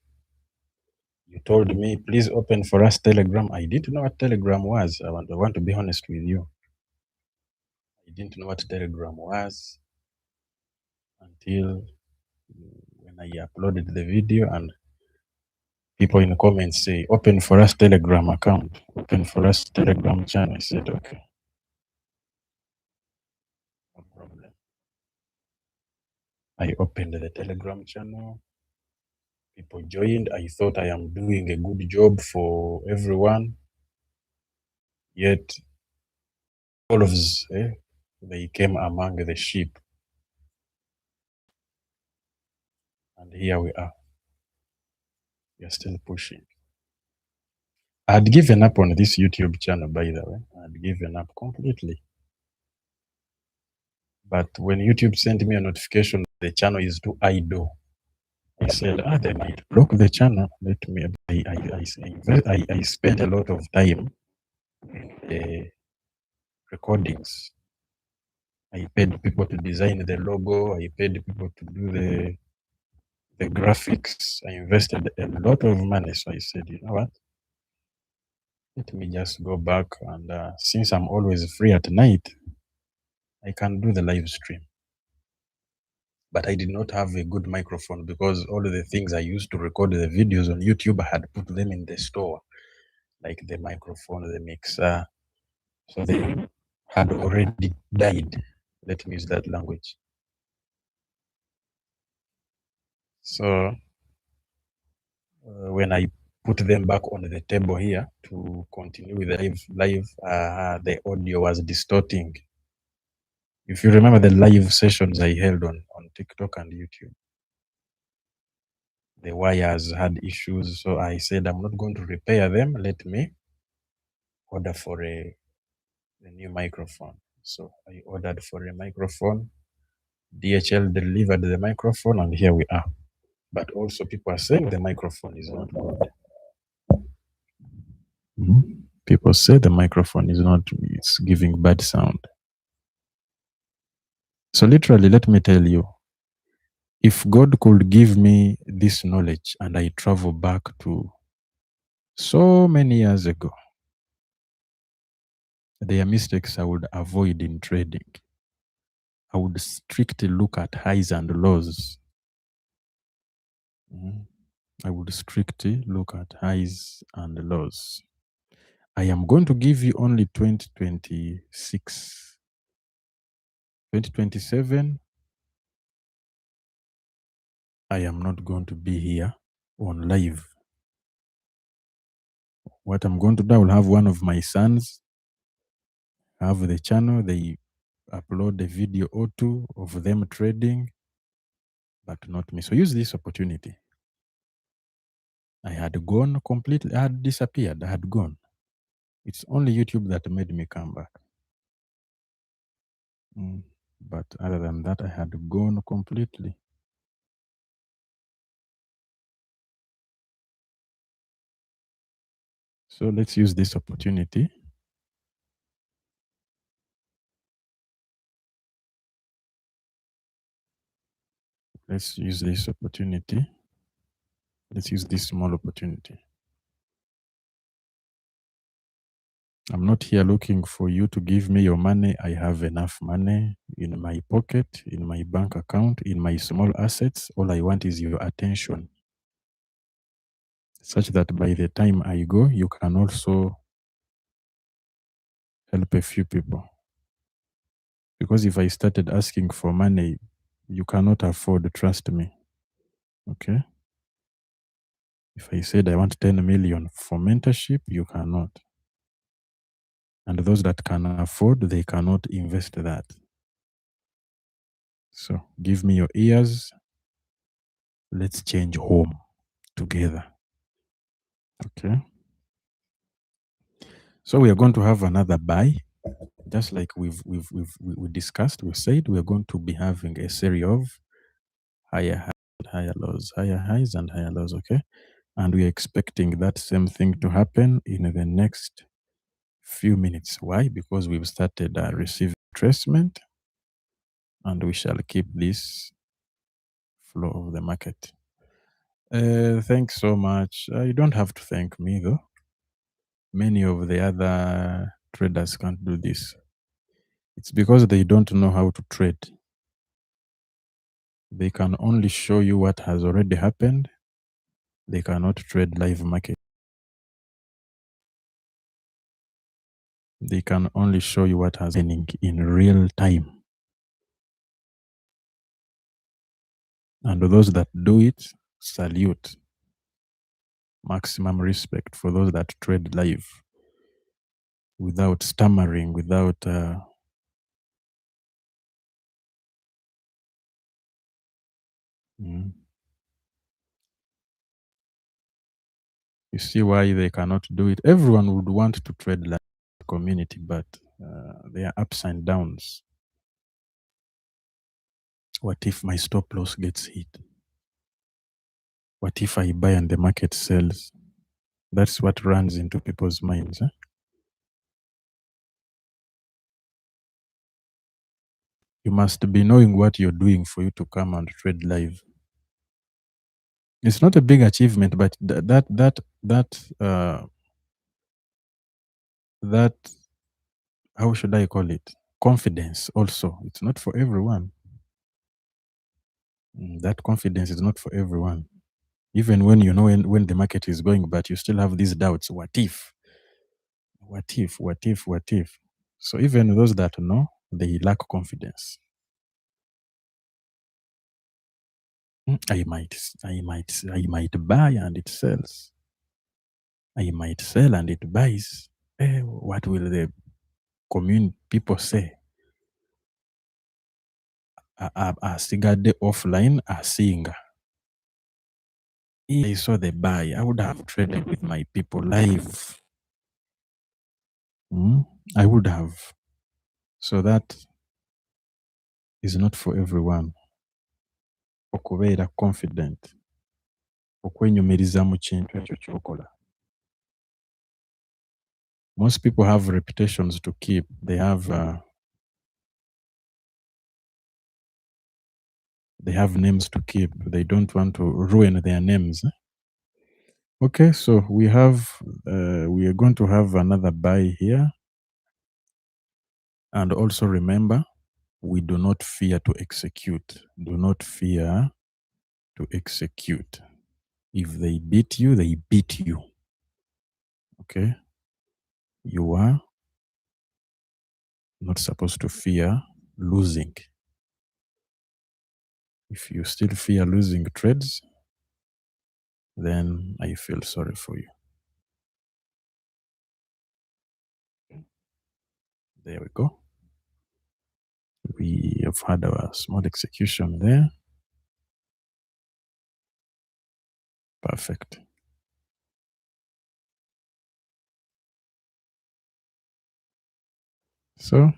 You told me, please open for us Telegram. I didn't know what Telegram was. I want to be honest with you. I didn't know what Telegram was until when I uploaded the video and people in the comments say, open for us Telegram account, open for us Telegram channel. I said, okay, no problem. I opened the Telegram channel. People joined. I thought I am doing a good job for everyone. Yet, all of us, they came among the sheep. And here we are. We are still pushing. I had given up on this YouTube channel, by the way. I had given up completely. But when YouTube sent me a notification, the channel is too idle. I said, they might block the channel. Let me. I spent a lot of time in recordings. I paid people to design the logo. I paid people to do the graphics. I invested a lot of money. So I said, you know what? Let me just go back. And since I'm always free at night, I can do the live stream. But I did not have a good microphone because all of the things I used to record the videos on YouTube, I had put them in the store, like the microphone, the mixer. So they had already died. Let me use that language. So when I put them back on the table here to continue with the live, the audio was distorting. If you remember the live sessions I held on TikTok and YouTube, the wires had issues. So I said, I'm not going to repair them. Let me order for a new microphone. So I ordered for a microphone. DHL delivered the microphone, and here we are. But also people are saying the microphone is not good. People say the microphone is not, it's giving bad sound. So literally, let me tell you, if God could give me this knowledge and I travel back to so many years ago, there are mistakes I would avoid in trading. I would strictly look at highs and lows. I would strictly look at highs and lows. I am going to give you only 2026. 2027, I am not going to be here on live. What I'm going to do, I will have one of my sons have the channel. They upload a video or two of them trading, but not me. So use this opportunity. I had gone completely. I had disappeared. I had gone. It's only YouTube that made me come back. But other than that, I had gone completely. So let's use this opportunity. Let's use this opportunity. Let's use this small opportunity. I'm not here looking for you to give me your money. I have enough money in my pocket, in my bank account, in my small assets. All I want is your attention, such that by the time I go, you can also help a few people. Because if I started asking for money, you cannot afford, trust me. Okay? If I said I want 10 million for mentorship, you cannot. And those that can afford, they cannot invest that. So give me your ears. Let's change home together. Okay. So we are going to have another buy, just like we discussed. We said we are going to be having a series of higher highs, higher lows, higher highs, and higher lows. Okay, and we are expecting that same thing to happen in the next few minutes. Why? Because we've started receiving retracement, and we shall keep this flow of the market. Thanks so much. You don't have to thank me though. Many of the other traders can't do this. It's because they don't know how to trade. They can only show you what has already happened. They cannot trade live market. They can only show you what has happening in real time. And those that do it, salute. Maximum respect for those that trade live without stammering, without you see why they cannot do it. Everyone would want to trade like community, but there are ups and downs. What if my stop loss gets hit? What if I buy and the market sells? That's what runs into people's minds. You must be knowing what you're doing for you to come and trade live. It's not a big achievement, but that how should I call it? Confidence also. It's not for everyone. That confidence is not for everyone. Even when you know when the market is going, but you still have these doubts. What if? What if? What if? What if? So even those that know, they lack confidence. I might buy and it sells. I might sell and it buys. What will the commune people say? Asigadde offline asinga. If I saw the buy, I would have traded with my people live. I would have. So that is not for everyone. Okubeera confident. Okwenyumiriza mu kintu ekyo ky'okola. Most people have reputations to keep. They have names to keep. They don't want to ruin their names. Okay, so we are going to have another buy here. And also remember, we do not fear to execute. Do not fear to execute. If they beat you, they beat you. Okay? You are not supposed to fear losing. If you still fear losing trades, then I feel sorry for you. There we go. We have had our small execution there. Perfect. So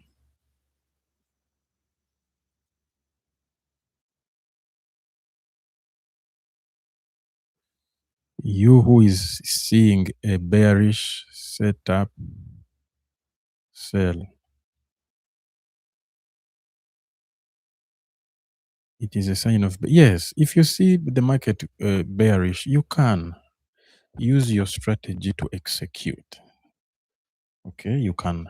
you who is seeing a bearish setup, sell. It is a sign of, yes, if you see the market bearish, you can use your strategy to execute. Okay, you can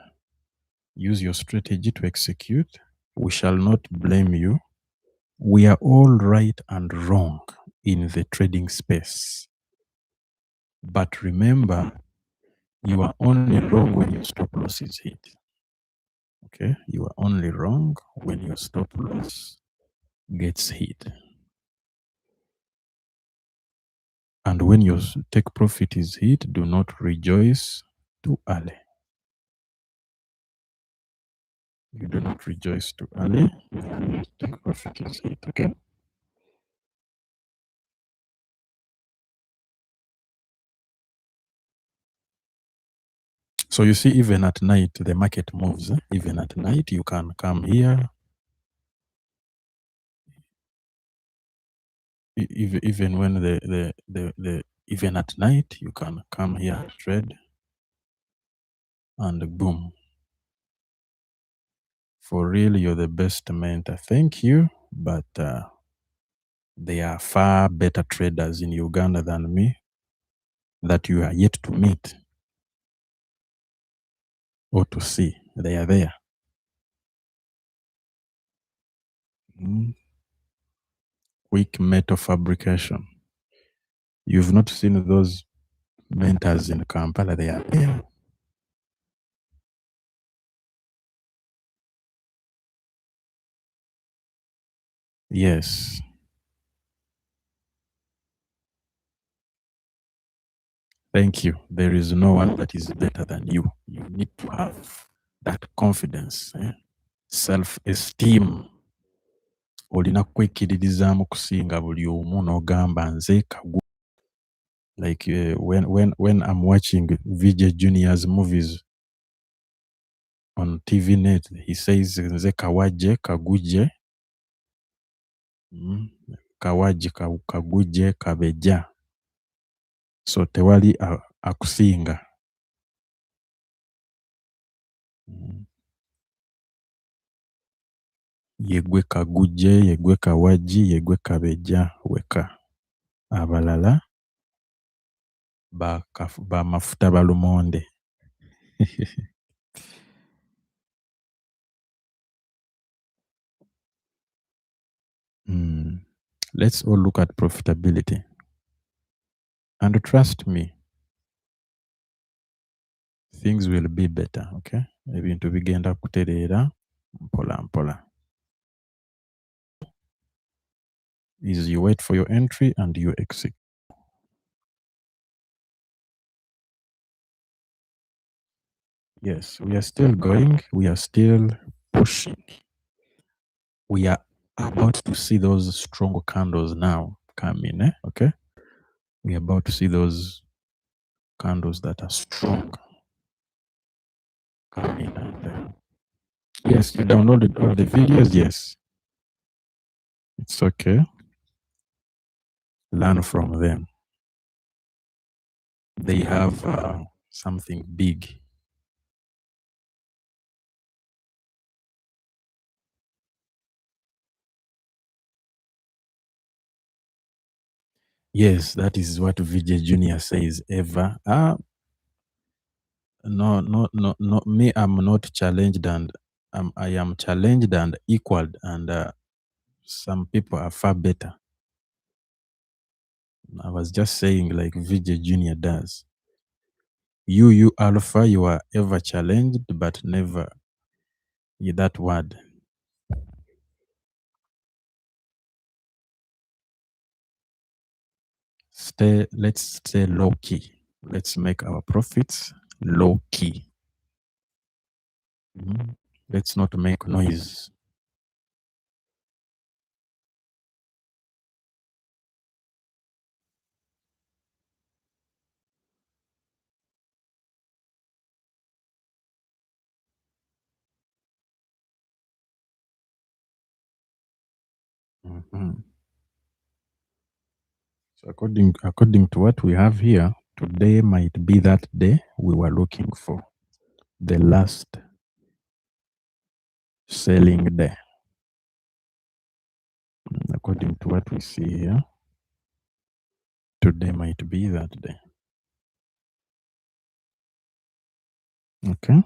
use your strategy to execute. We shall not blame you. We are all right and wrong in the trading space. But remember, you are only wrong when your stop loss is hit. Okay, you are only wrong when your stop loss gets hit. And when your take profit is hit, do not rejoice too early. You do not rejoice too early. Take profit is hit. Okay. So you see, even at night, the market moves. Even at night, you can come here. Even when the even at night, you can come here, trade, and boom. For real, you're the best mentor. Thank you, but there are far better traders in Uganda than me that you are yet to meet or to see. They are there. Quick metal fabrication. You've not seen those mentors in Kampala. They are there. Yes. Thank you. There is no one that is better than you. You need to have that confidence, self-esteem. Olina kwekiririzaamu kusinga buli omu n'ogamba nze kagu. Like when I'm watching VJ Junior's movies on TV net, he says nze kawaje kaguje, kawaje kaguje kabeja. So tewali akusinga. Yegwe kaguje, yegwe kawaji, yegwe kabeja weka. Abalala ba mafuta balumonde. Let's all look at profitability. And trust me, things will be better, okay? Ebintu bigenda kutereera mpola mpola. Is you wait for your entry and you exit. Yes, we are still going. We are still pushing. We are about to see those strong candles now come in, okay? We are about to see those candles that are strong come in. And, yes, you downloaded all the videos. Yes, it's okay. Learn from them. They have something big. Yes, that is what VJ Junior says ever. No. Me, I'm not challenged, and I am challenged and equaled, and some people are far better. I was just saying, like VJ Junior does. You Alpha, you are ever challenged, but never that word. Let's stay low key. Let's make our profits low key. Let's not make noise. So according to what we have here, today might be that day we were looking for, the last selling day. According to what we see here, today might be that day. Okay.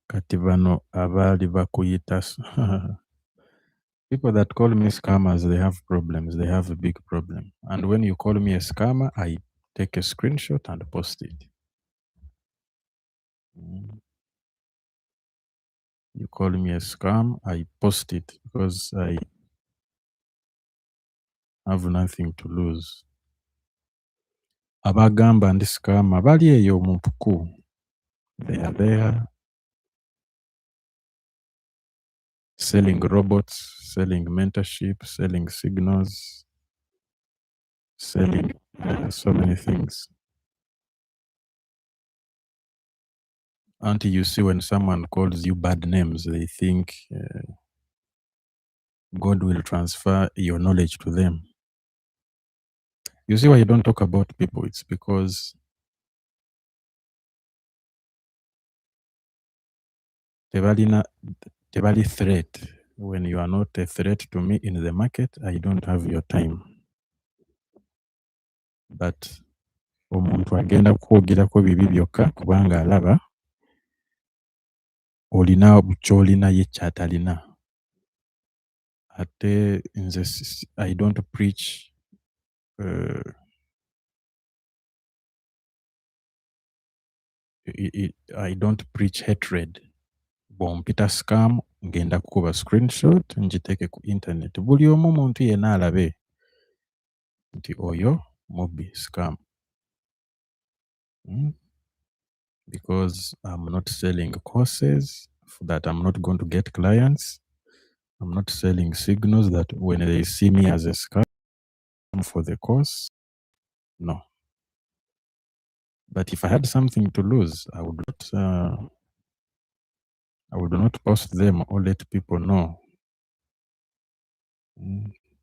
Kati bano abaali bakuyita people that call me scammers, they have problems. They have a big problem. And when you call me a scammer, I take a screenshot and post it. You call me a scam, I post it because I have nothing to lose. Abagamba ndi scammer bali eyo mu mpuku. They are there selling robots, selling mentorship, selling signals, selling so many things. Until you see when someone calls you bad names, they think God will transfer your knowledge to them. You see why you don't talk about people? It's because tebali threat. When you are not a threat to me in the market, I don't have your time. But omuntu agenda kwogerako bibi byokka kubanga alaba olina kyolina ye kyatalina. Ate nze I don't preach I don't preach hatred. Bw'ompita scam ngenda kukuba screenshot ngiteeke ku internet. Buli omu muntu yenna alabe nti oyo mubbi scam. Because I'm not selling courses that I'm not going to get clients. I'm not selling signals that when they see me as a scam for the course. No. But if I had something to lose, I would not post them or let people know.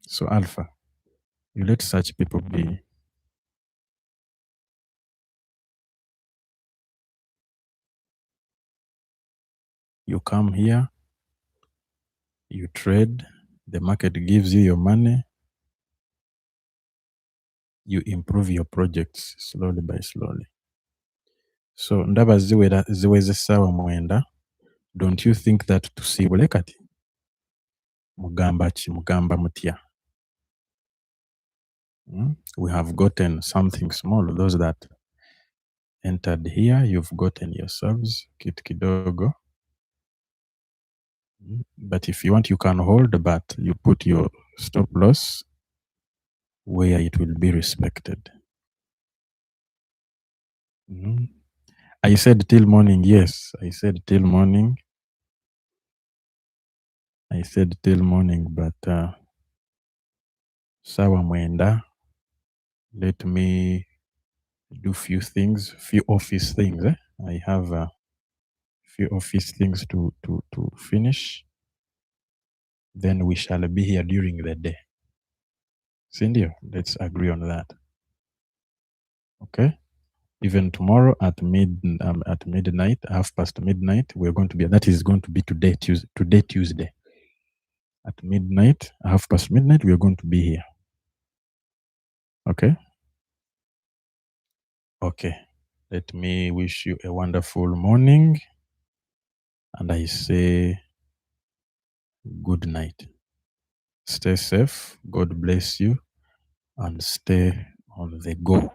So Alpha, you let such people be. You come here, you trade, the market gives you your money, you improve your projects slowly by slowly. So ndaba ziweze essaawa 9. Don't you think that tusiibule kati? Mugamba ki? Mugamba mutya? We have gotten something small. Those that entered here, you've gotten yourselves kit kidogo. But if you want, you can hold, but you put your stop loss where it will be respected. I said till morning. Yes, I said till morning. I said till morning, but sawa mwenda. Let me do few things, few office things. I have a few office things to finish. Then we shall be here during the day. Cindy, let's agree on that. Okay. Even tomorrow at midnight, midnight, we're going to be. That is going to be today, Tuesday. At midnight, midnight, we are going to be here. Okay. Okay. Let me wish you a wonderful morning, and I say good night. Stay safe. God bless you, and stay on the go.